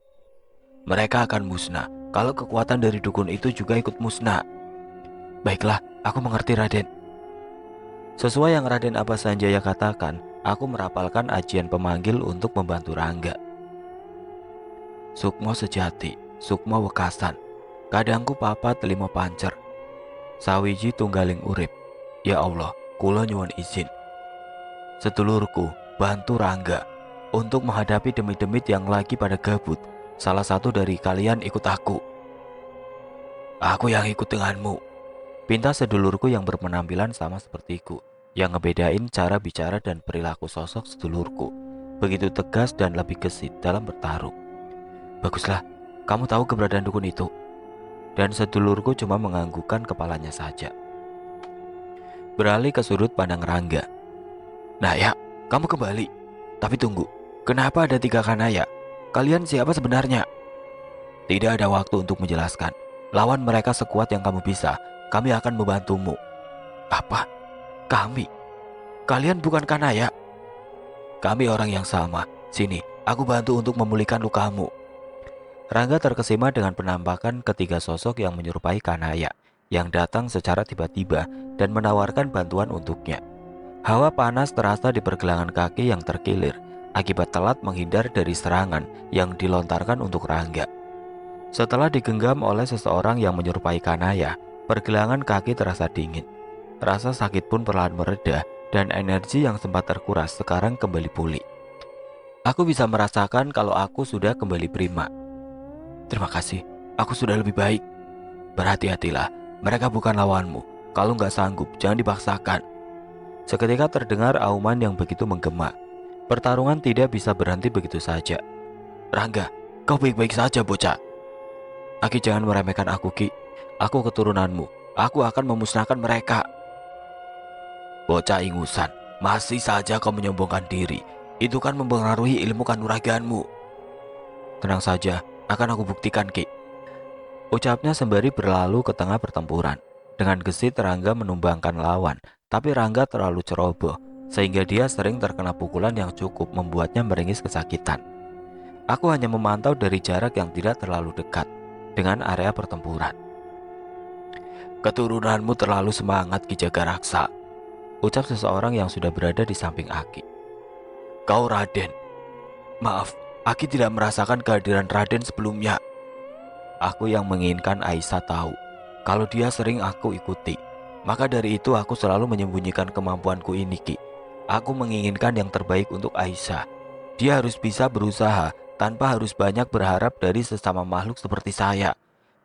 Mereka akan musnah kalau kekuatan dari dukun itu juga ikut musnah. Baiklah, aku mengerti Raden. Sesuai yang Raden Abasanjaya katakan, Aku merapalkan ajian pemanggil untuk membantu Rangga. Sukmo sejati, sukmo wekasan, kadangku papat limo pancer, sawiji tunggaling urip. Ya Allah, kula nyuwun izin. Sedulurku, bantu Rangga untuk menghadapi demit-demit yang lagi pada gabut. Salah satu dari kalian ikut aku. Aku yang ikut denganmu, pinta sedulurku yang berpenampilan sama sepertiku, yang ngebedain cara bicara dan perilaku sosok sedulurku. Begitu tegas dan lebih gesit dalam bertarung. Baguslah, kamu tahu keberadaan dukun itu. Dan sedulurku cuma menganggukkan kepalanya saja. Beralih ke sudut pandang Rangga. Nah ya, kamu kembali. Tapi tunggu, kenapa ada 3 kanaya? Kalian siapa sebenarnya? Tidak ada waktu untuk menjelaskan. Lawan mereka sekuat yang kamu bisa. Kami akan membantumu. Apa? Kami? Kalian bukan kanaya? Kami orang yang sama. Sini, aku bantu untuk memulihkan lukamu. Rangga terkesima dengan penampakan ketiga sosok yang menyerupai kanaya yang datang secara tiba-tiba dan menawarkan bantuan untuknya. Hawa panas terasa di pergelangan kaki yang terkilir akibat telat menghindar dari serangan yang dilontarkan untuk Rangga. Setelah digenggam oleh seseorang yang menyerupai kanaya, pergelangan kaki terasa dingin. Rasa sakit pun perlahan mereda dan energi yang sempat terkuras sekarang kembali pulih. Aku bisa merasakan kalau aku sudah kembali prima. Terima kasih, aku sudah lebih baik. Berhati-hatilah, mereka bukan lawanmu. Kalau nggak sanggup, jangan dipaksakan. Seketika terdengar auman yang begitu menggema. Pertarungan tidak bisa berhenti begitu saja. Rangga, kau baik-baik saja bocah. Aki, jangan meremehkan aku, Ki. Aku keturunanmu. Aku akan memusnahkan mereka. Bocah ingusan, masih saja kau menyombongkan diri. Itu kan mempengaruhi ilmu kanuraganmu. Tenang saja, akan aku buktikan, Ki. Ucapnya sembari berlalu ke tengah pertempuran. Dengan gesit Rangga menumbangkan lawan, tapi Rangga terlalu ceroboh sehingga dia sering terkena pukulan yang cukup membuatnya meringis kesakitan. Aku hanya memantau dari jarak yang tidak terlalu dekat dengan area pertempuran. Keturunanmu terlalu semangat, Ki Jagaraksa, ucap seseorang yang sudah berada di samping Aki. Kau Raden. Maaf, Aki tidak merasakan kehadiran Raden sebelumnya. Aku yang menginginkan Aisyah tahu kalau dia sering aku ikuti. Maka dari itu aku selalu menyembunyikan kemampuanku ini, Ki. Aku menginginkan yang terbaik untuk Aisyah. Dia harus bisa berusaha tanpa harus banyak berharap dari sesama makhluk seperti saya.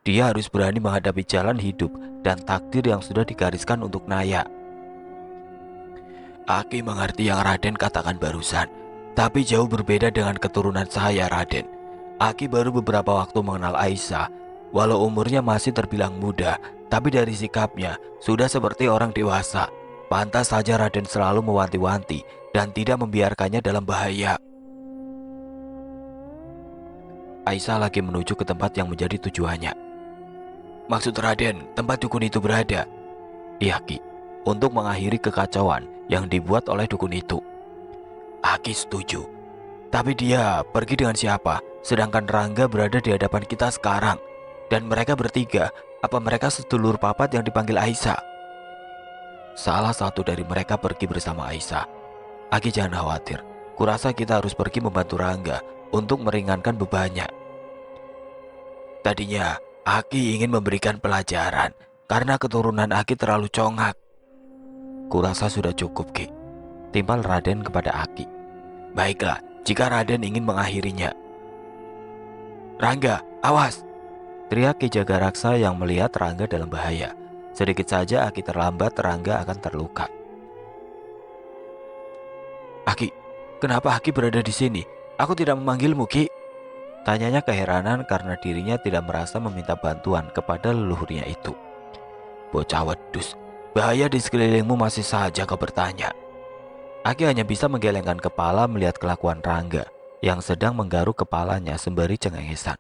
Dia harus berani menghadapi jalan hidup dan takdir yang sudah digariskan untuk Naya. Aki mengerti yang Raden katakan barusan, tapi jauh berbeda dengan keturunan saya, Raden. Aki baru beberapa waktu mengenal Aisyah. Walau umurnya masih terbilang muda, tapi dari sikapnya sudah seperti orang dewasa. Pantas saja Raden selalu mewanti-wanti dan tidak membiarkannya dalam bahaya. Aisyah lagi menuju ke tempat yang menjadi tujuannya. Maksud Raden, tempat dukun itu berada? Iya, Ki, untuk mengakhiri kekacauan yang dibuat oleh dukun itu. Aki setuju. Tapi dia pergi dengan siapa? Sedangkan Rangga berada di hadapan kita sekarang. Dan mereka bertiga, apa mereka sedulur papat yang dipanggil Aisyah? Salah satu dari mereka pergi bersama Aisyah. Aki jangan khawatir. Kurasa kita harus pergi membantu Rangga untuk meringankan bebannya. Tadinya, Aki ingin memberikan pelajaran karena keturunan Aki terlalu congak. Kurasa sudah cukup, Ki. Timpal Raden kepada Aki. Baiklah, jika Raden ingin mengakhirinya. Rangga, awas! Teriak Ki Jagaraksa yang melihat Rangga dalam bahaya. Sedikit saja Aki terlambat, Rangga akan terluka. Aki, kenapa Aki berada di sini? Aku tidak memanggilmu, Ki. Tanyanya keheranan karena dirinya tidak merasa meminta bantuan kepada leluhurnya itu. Bocah wedus, bahaya di sekelilingmu masih saja kau bertanya. Aki hanya bisa menggelengkan kepala melihat kelakuan Rangga yang sedang menggaruk kepalanya sembari cengengesan.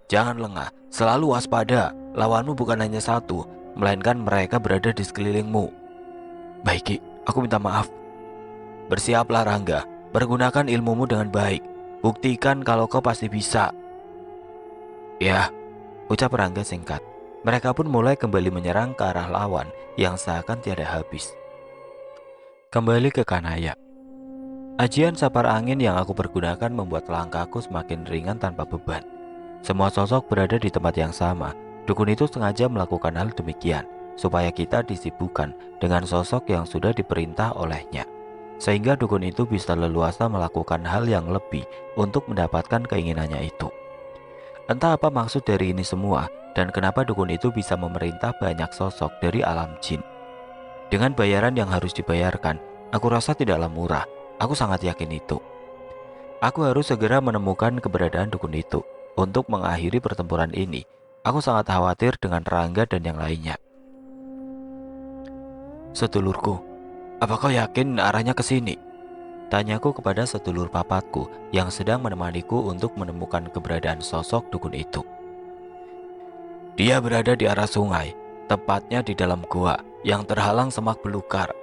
Jangan lengah, selalu waspada. Lawanmu bukan hanya satu, melainkan mereka berada di sekelilingmu. Baik, Ki, aku minta maaf. Bersiaplah Rangga, pergunakan ilmumu dengan baik. Buktikan kalau kau pasti bisa. Ya, ucap Rangga singkat. Mereka pun mulai kembali menyerang ke arah lawan yang seakan tiada habis. Kembali ke Kanaya. Ajian sapar angin yang aku pergunakan membuat langkahku semakin ringan tanpa beban. Semua sosok berada di tempat yang sama. Dukun itu sengaja melakukan hal demikian supaya kita disibukkan dengan sosok yang sudah diperintah olehnya, sehingga dukun itu bisa leluasa melakukan hal yang lebih untuk mendapatkan keinginannya itu. Entah apa maksud dari ini semua dan kenapa dukun itu bisa memerintah banyak sosok dari alam jin. Dengan bayaran yang harus dibayarkan, aku rasa tidaklah murah. Aku sangat yakin itu. Aku harus segera menemukan keberadaan dukun itu untuk mengakhiri pertempuran ini. Aku sangat khawatir dengan Rangga dan yang lainnya. Sedulurku, apa kau yakin arahnya ke sini? Tanyaku kepada sedulur papatku yang sedang menemaniku untuk menemukan keberadaan sosok dukun itu. Dia berada di arah sungai, tepatnya di dalam gua yang terhalang semak belukar.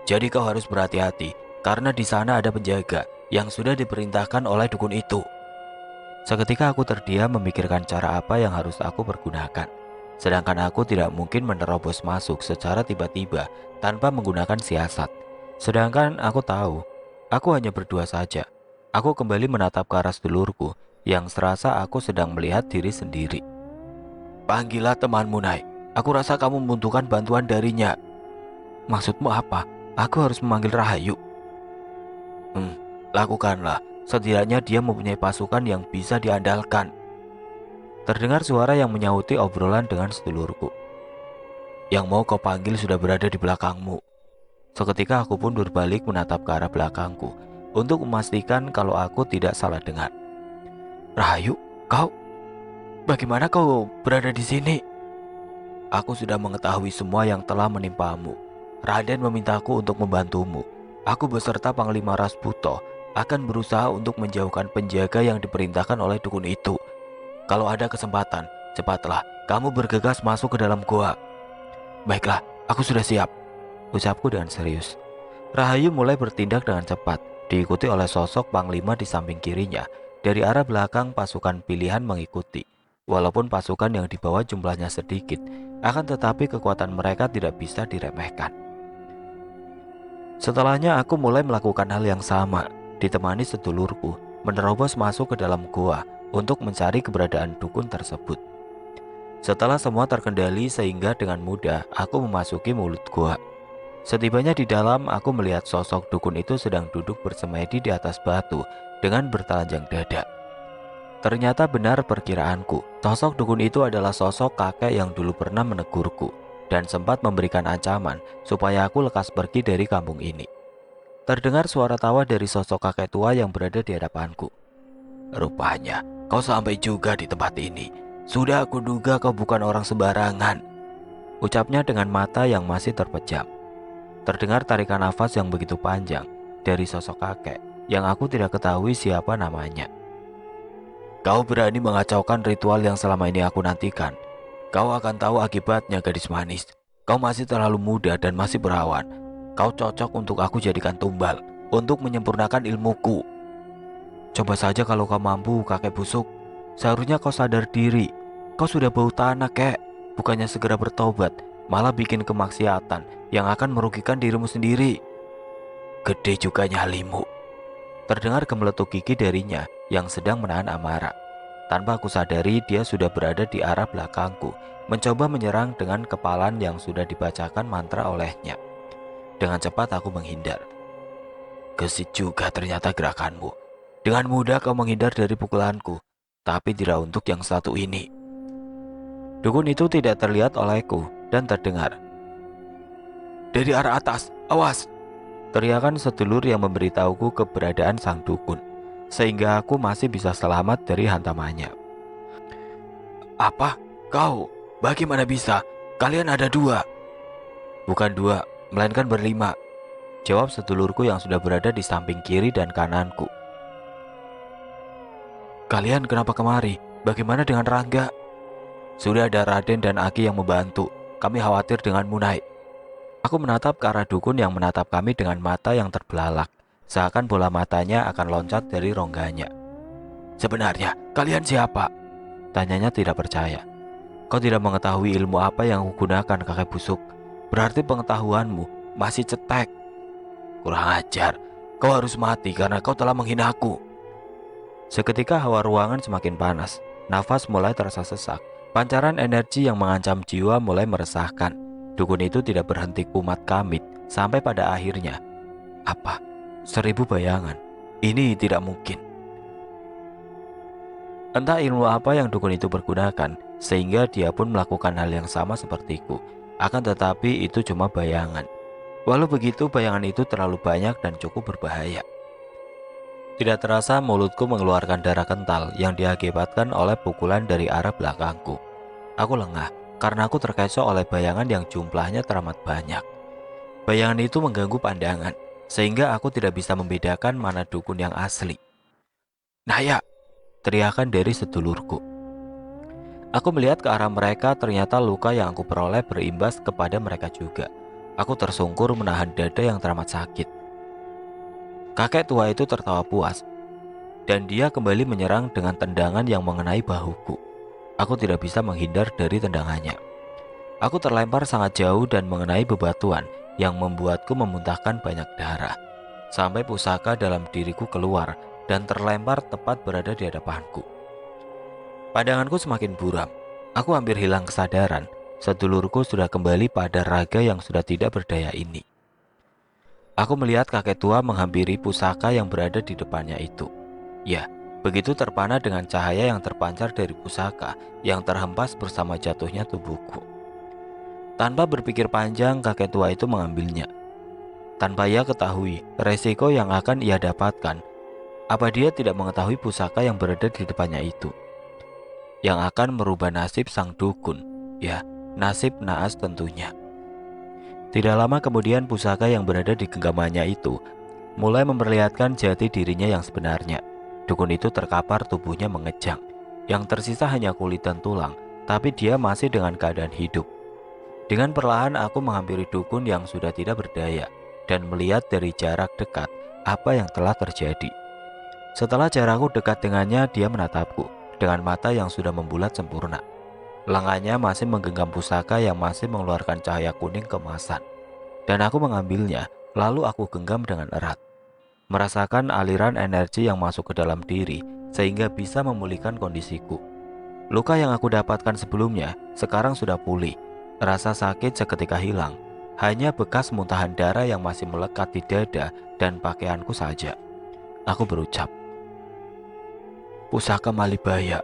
Jadi kau harus berhati-hati karena di sana ada penjaga yang sudah diperintahkan oleh dukun itu. Seketika aku terdiam memikirkan cara apa yang harus aku pergunakan. Sedangkan aku tidak mungkin menerobos masuk secara tiba-tiba tanpa menggunakan siasat. Sedangkan aku tahu, aku hanya berdua saja. Aku kembali menatap ke arah sedulurku yang serasa aku sedang melihat diri sendiri. Panggillah temanmu, Nai. Aku rasa kamu membutuhkan bantuan darinya. Maksudmu apa? Aku harus memanggil Rahayu. Lakukanlah. Setidaknya dia mempunyai pasukan yang bisa diandalkan. Terdengar suara yang menyauti obrolan dengan sedulurku. Yang mau kau panggil sudah berada di belakangmu. Seketika aku pun berbalik menatap ke arah belakangku untuk memastikan kalau aku tidak salah dengar. Rahayu, kau? Bagaimana kau berada di sini? Aku sudah mengetahui semua yang telah menimpamu. Raden memintaku untuk membantumu. Aku beserta Panglima Rasputo akan berusaha untuk menjauhkan penjaga yang diperintahkan oleh dukun itu. Kalau ada kesempatan, cepatlah kamu bergegas masuk ke dalam gua. Baiklah, aku sudah siap, ucapku dengan serius. Rahayu mulai bertindak dengan cepat, diikuti oleh sosok Panglima di samping kirinya. Dari arah belakang pasukan pilihan mengikuti. Walaupun pasukan yang dibawa jumlahnya sedikit, akan tetapi kekuatan mereka tidak bisa diremehkan. Setelahnya aku mulai melakukan hal yang sama, ditemani sedulurku, menerobos masuk ke dalam gua untuk mencari keberadaan dukun tersebut. Setelah semua terkendali sehingga dengan mudah aku memasuki mulut gua. Setibanya di dalam, aku melihat sosok dukun itu sedang duduk bersemedi di atas batu dengan bertelanjang dada. Ternyata benar perkiraanku, sosok dukun itu adalah sosok kakek yang dulu pernah menegurku dan sempat memberikan ancaman supaya aku lekas pergi dari kampung ini. Terdengar suara tawa dari sosok kakek tua yang berada di hadapanku. Rupanya, kau sampai juga di tempat ini. Sudah aku duga kau bukan orang sembarangan, ucapnya dengan mata yang masih terpejam. Terdengar tarikan nafas yang begitu panjang dari sosok kakek yang aku tidak ketahui siapa namanya. Kau berani mengacaukan ritual yang selama ini aku nantikan. Kau akan tahu akibatnya, gadis manis. Kau masih terlalu muda dan masih berawan. Kau cocok untuk aku jadikan tumbal untuk menyempurnakan ilmuku. Coba saja kalau kau mampu, kakek busuk. Seharusnya kau sadar diri. Kau sudah bau tanah, kek. Bukannya segera bertobat, malah bikin kemaksiatan yang akan merugikan dirimu sendiri. Gede juga nyalimu. Terdengar gemeletuk gigi darinya yang sedang menahan amarah. Tanpa aku sadari, dia sudah berada di arah belakangku, mencoba menyerang dengan kepalan yang sudah dibacakan mantra olehnya. Dengan cepat aku menghindar. Gesit juga ternyata gerakanmu. Dengan mudah kau menghindar dari pukulanku, tapi tidak untuk yang satu ini. Dukun itu tidak terlihat olehku dan terdengar. Dari arah atas, awas! Teriakan sedulur yang memberitahuku keberadaan sang dukun, sehingga aku masih bisa selamat dari hantamannya. Apa? Kau? Bagaimana bisa? Kalian ada dua. Bukan dua, melainkan berlima, jawab sedulurku yang sudah berada di samping kiri dan kananku. Kalian kenapa kemari? Bagaimana dengan Rangga? Sudah ada Raden dan Aki yang membantu. Kami khawatir dengan Munai. Aku menatap ke arah dukun yang menatap kami dengan mata yang terbelalak, seakan bola matanya akan loncat dari rongganya. Sebenarnya, kalian siapa? Tanyanya tidak percaya. Kau tidak mengetahui ilmu apa yang kugunakan, kakek busuk. Berarti pengetahuanmu masih cetek. Kurang ajar. Kau harus mati karena kau telah menghina aku. Seketika hawa ruangan semakin panas. Nafas mulai terasa sesak. Pancaran energi yang mengancam jiwa mulai meresahkan. Dukun itu tidak berhenti kumat kamit sampai pada akhirnya. Apa? 1000 bayangan. Ini tidak mungkin. Entah ilmu apa yang dukun itu pergunakan, sehingga dia pun melakukan hal yang sama sepertiku. Akan tetapi itu cuma bayangan. Walau begitu, bayangan itu terlalu banyak dan cukup berbahaya. Tidak terasa mulutku mengeluarkan darah kental yang diakibatkan oleh pukulan dari arah belakangku. Aku lengah karena aku terkecoh oleh bayangan yang jumlahnya teramat banyak. Bayangan itu mengganggu pandangan, sehingga aku tidak bisa membedakan mana dukun yang asli. "Naya!" teriakan dari sedulurku. Aku melihat ke arah mereka, ternyata luka yang aku peroleh berimbas kepada mereka juga. Aku tersungkur menahan dada yang teramat sakit. Kakek tua itu tertawa puas, dan dia kembali menyerang dengan tendangan yang mengenai bahuku. Aku tidak bisa menghindar dari tendangannya. Aku terlempar sangat jauh dan mengenai bebatuan yang membuatku memuntahkan banyak darah. Sampai pusaka dalam diriku keluar dan terlempar tepat berada di hadapanku. Pandanganku semakin buram. Aku hampir hilang kesadaran. Sedulurku sudah kembali pada raga yang sudah tidak berdaya ini. Aku melihat kakek tua menghampiri pusaka yang berada di depannya itu. Ya, begitu terpana dengan cahaya yang terpancar dari pusaka yang terhempas bersama jatuhnya tubuhku. Tanpa berpikir panjang, kakek tua itu mengambilnya. Tanpa ia ketahui resiko yang akan ia dapatkan. Apa dia tidak mengetahui pusaka yang berada di depannya itu, yang akan merubah nasib sang dukun? Ya, nasib naas tentunya. Tidak lama kemudian pusaka yang berada di genggamannya itu mulai memperlihatkan jati dirinya yang sebenarnya. Dukun itu terkapar, tubuhnya mengejang. Yang tersisa hanya kulit dan tulang, tapi dia masih dengan keadaan hidup. Dengan perlahan aku menghampiri dukun yang sudah tidak berdaya dan melihat dari jarak dekat apa yang telah terjadi. Setelah jarakku dekat dengannya, dia menatapku dengan mata yang sudah membulat sempurna. Lengannya masih menggenggam pusaka yang masih mengeluarkan cahaya kuning keemasan. Dan aku mengambilnya, lalu aku genggam dengan erat. Merasakan aliran energi yang masuk ke dalam diri, sehingga bisa memulihkan kondisiku. Luka yang aku dapatkan sebelumnya, sekarang sudah pulih. Rasa sakit seketika hilang. Hanya bekas muntahan darah yang masih melekat di dada dan pakaianku saja. Aku berucap, "Pusaka Malibaya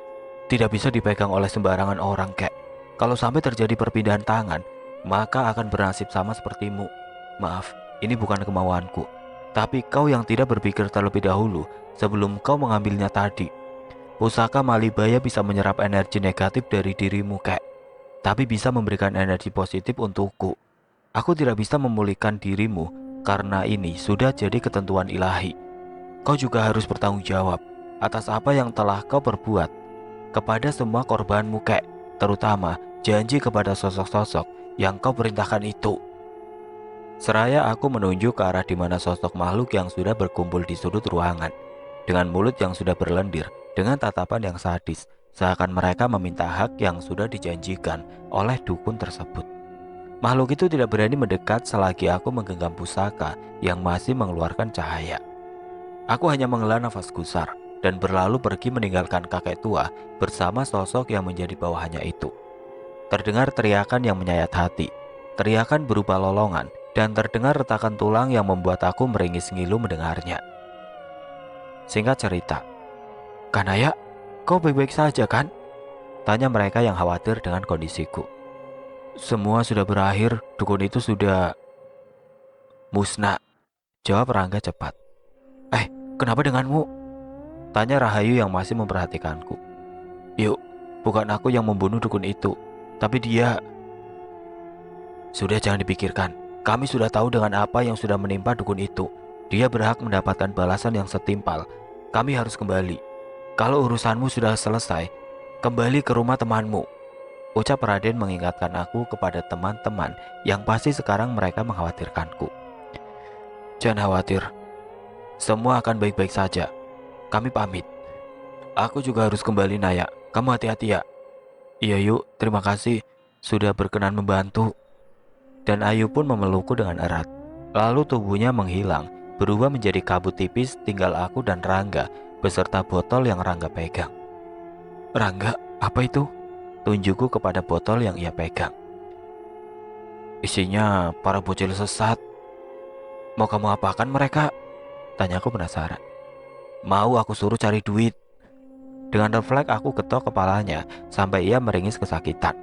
tidak bisa dipegang oleh sembarangan orang, kek. Kalau sampai terjadi perpindahan tangan, maka akan bernasib sama sepertimu. Maaf, ini bukan kemauanku. Tapi kau yang tidak berpikir terlebih dahulu sebelum kau mengambilnya tadi. Pusaka Malibaya bisa menyerap energi negatif dari dirimu, kek. Tapi bisa memberikan energi positif untukku. Aku tidak bisa memulihkan dirimu karena ini sudah jadi ketentuan ilahi. Kau juga harus bertanggung jawab atas apa yang telah kau perbuat kepada semua korbanmu, kek. Terutama janji kepada sosok-sosok yang kau perintahkan itu." Seraya aku menunjuk ke arah di mana sosok makhluk yang sudah berkumpul di sudut ruangan, dengan mulut yang sudah berlendir, dengan tatapan yang sadis, seakan mereka meminta hak yang sudah dijanjikan oleh dukun tersebut. Makhluk itu tidak berani mendekat selagi aku menggenggam pusaka yang masih mengeluarkan cahaya. Aku hanya menghela nafas gusar dan berlalu pergi meninggalkan kakek tua bersama sosok yang menjadi bawahannya itu. Terdengar teriakan yang menyayat hati, teriakan berupa lolongan, dan terdengar retakan tulang yang membuat aku meringis ngilu mendengarnya. Singkat cerita, "Kanaya, kau baik-baik saja kan?" tanya mereka yang khawatir dengan kondisiku. "Semua sudah berakhir, dukun itu sudah musnah," jawab Rangga cepat. Kenapa denganmu?" tanya Rahayu yang masih memperhatikanku. "Yuk, bukan aku yang membunuh dukun itu, tapi dia." "Sudah, jangan dipikirkan. Kami sudah tahu dengan apa yang sudah menimpa dukun itu. Dia berhak mendapatkan balasan yang setimpal. Kami harus kembali. Kalau urusanmu sudah selesai, kembali ke rumah temanmu," ucap Raden mengingatkan aku kepada teman-teman yang pasti sekarang mereka mengkhawatirkanku. "Jangan khawatir. Semua akan baik-baik saja. Kami pamit." "Aku juga harus kembali, Naya. Kamu hati-hati ya." "Iya yuk, terima kasih sudah berkenan membantu." Dan Ayu pun memelukku dengan erat. Lalu tubuhnya menghilang berubah menjadi kabut tipis, tinggal aku dan Rangga beserta botol yang Rangga pegang. Rangga, apa itu? Tunjukku kepada botol yang ia pegang. Isinya para bocil sesat. Mau kamu apakan mereka? Tanyaku penasaran. Mau aku suruh cari duit. Dengan refleks aku ketok kepalanya sampai ia meringis kesakitan.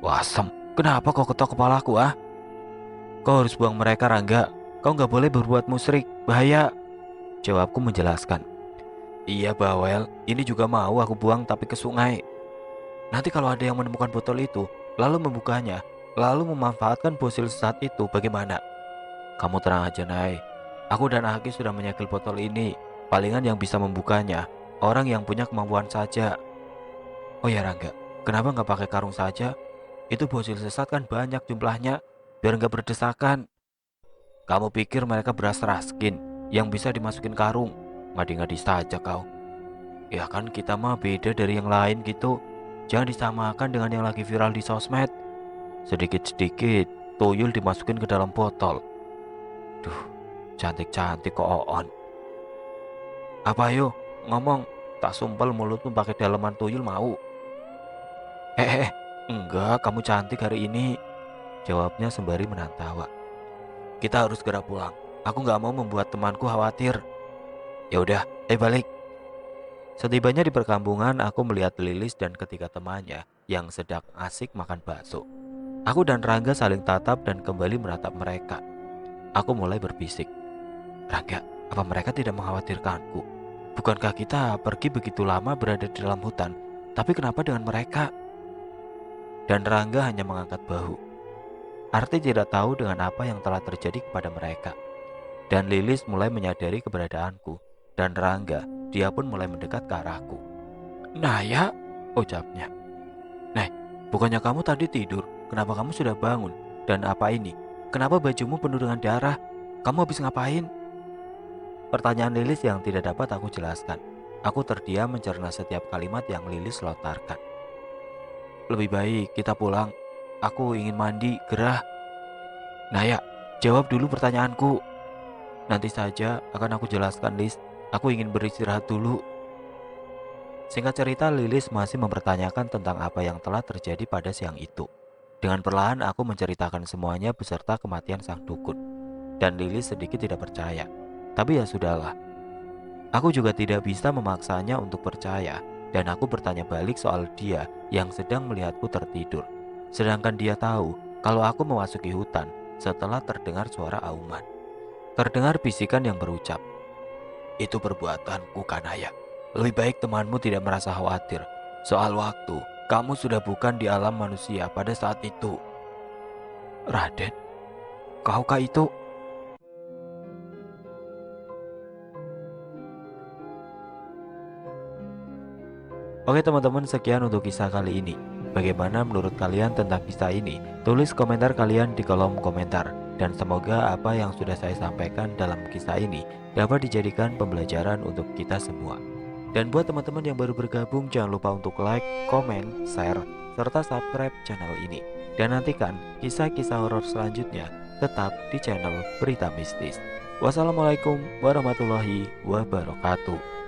Wasem, kenapa kau ketok kepalaku ah? Kau harus buang mereka Rangga. Kau nggak boleh berbuat musyrik, bahaya. Jawabku menjelaskan. Iya bawel, ini juga mau aku buang tapi ke sungai. Nanti kalau ada yang menemukan botol itu, lalu membukanya, lalu memanfaatkan fosil sesat itu, bagaimana? Kamu tenang aja, Nay. Aku dan Aki sudah menyegel botol ini. Palingan yang bisa membukanya orang yang punya kemampuan saja. Oh ya Rangga, kenapa nggak pakai karung saja? Itu fosil sesat kan banyak jumlahnya, biar nggak berdesakan. Kamu pikir mereka beras raskin yang bisa dimasukin karung? Ngadi-ngadi saja kau. Ya kan kita mah beda dari yang lain gitu. Jangan disamakan dengan yang lagi viral di sosmed. Sedikit-sedikit tuyul dimasukin ke dalam botol. Duh, cantik-cantik kok Oon. Apa ayo, ngomong. Tak sumpel mulutmu pakai daleman tuyul mau. Enggak, kamu cantik hari ini. Jawabnya sembari menahan tawa. Kita harus segera pulang. Aku nggak mau membuat temanku khawatir. Ya udah, balik. Setibanya di perkampungan, aku melihat Lilis dan ketiga temannya yang sedang asik makan bakso. Aku dan Rangga saling tatap dan kembali menatap mereka. Aku mulai berbisik. Rangga, apa mereka tidak mengkhawatirkanku? Bukankah kita pergi begitu lama berada di dalam hutan? Tapi kenapa dengan mereka? Dan Rangga hanya mengangkat bahu. Arti tidak tahu dengan apa yang telah terjadi kepada mereka. Dan Lilis mulai menyadari keberadaanku. Dan Rangga, dia pun mulai mendekat ke arahku. Naya, ucapnya. Nah, bukannya kamu tadi tidur? Kenapa kamu sudah bangun? Dan apa ini? Kenapa bajumu penuh dengan darah? Kamu habis ngapain? Pertanyaan Lilis yang tidak dapat aku jelaskan. Aku terdiam mencerna setiap kalimat yang Lilis lontarkan. Lebih baik kita pulang. Aku ingin mandi, gerah. Naya, jawab dulu pertanyaanku. Nanti saja akan aku jelaskan, Lis. Aku ingin beristirahat dulu. Singkat cerita, Lilis masih mempertanyakan tentang apa yang telah terjadi pada siang itu. Dengan perlahan aku menceritakan semuanya beserta kematian sang dukun. Dan Lilis sedikit tidak percaya. Tapi ya sudahlah. Aku juga tidak bisa memaksanya untuk percaya. Dan aku bertanya balik soal dia yang sedang melihatku tertidur. Sedangkan dia tahu kalau aku memasuki hutan setelah terdengar suara auman. Terdengar bisikan yang berucap, itu perbuatanku Kanaya. Lebih baik temanmu tidak merasa khawatir. Soal waktu, kamu sudah bukan di alam manusia pada saat itu. Raden, kaukah itu? Oke teman-teman, sekian untuk kisah kali ini. Bagaimana menurut kalian tentang kisah ini? Tulis komentar kalian di kolom komentar. Dan semoga apa yang sudah saya sampaikan dalam kisah ini dapat dijadikan pembelajaran untuk kita semua. Dan buat teman-teman yang baru bergabung, jangan lupa untuk like, komen, share, serta subscribe channel ini. Dan nantikan kisah-kisah horor selanjutnya tetap di channel Berita Mistis. Wassalamualaikum warahmatullahi wabarakatuh.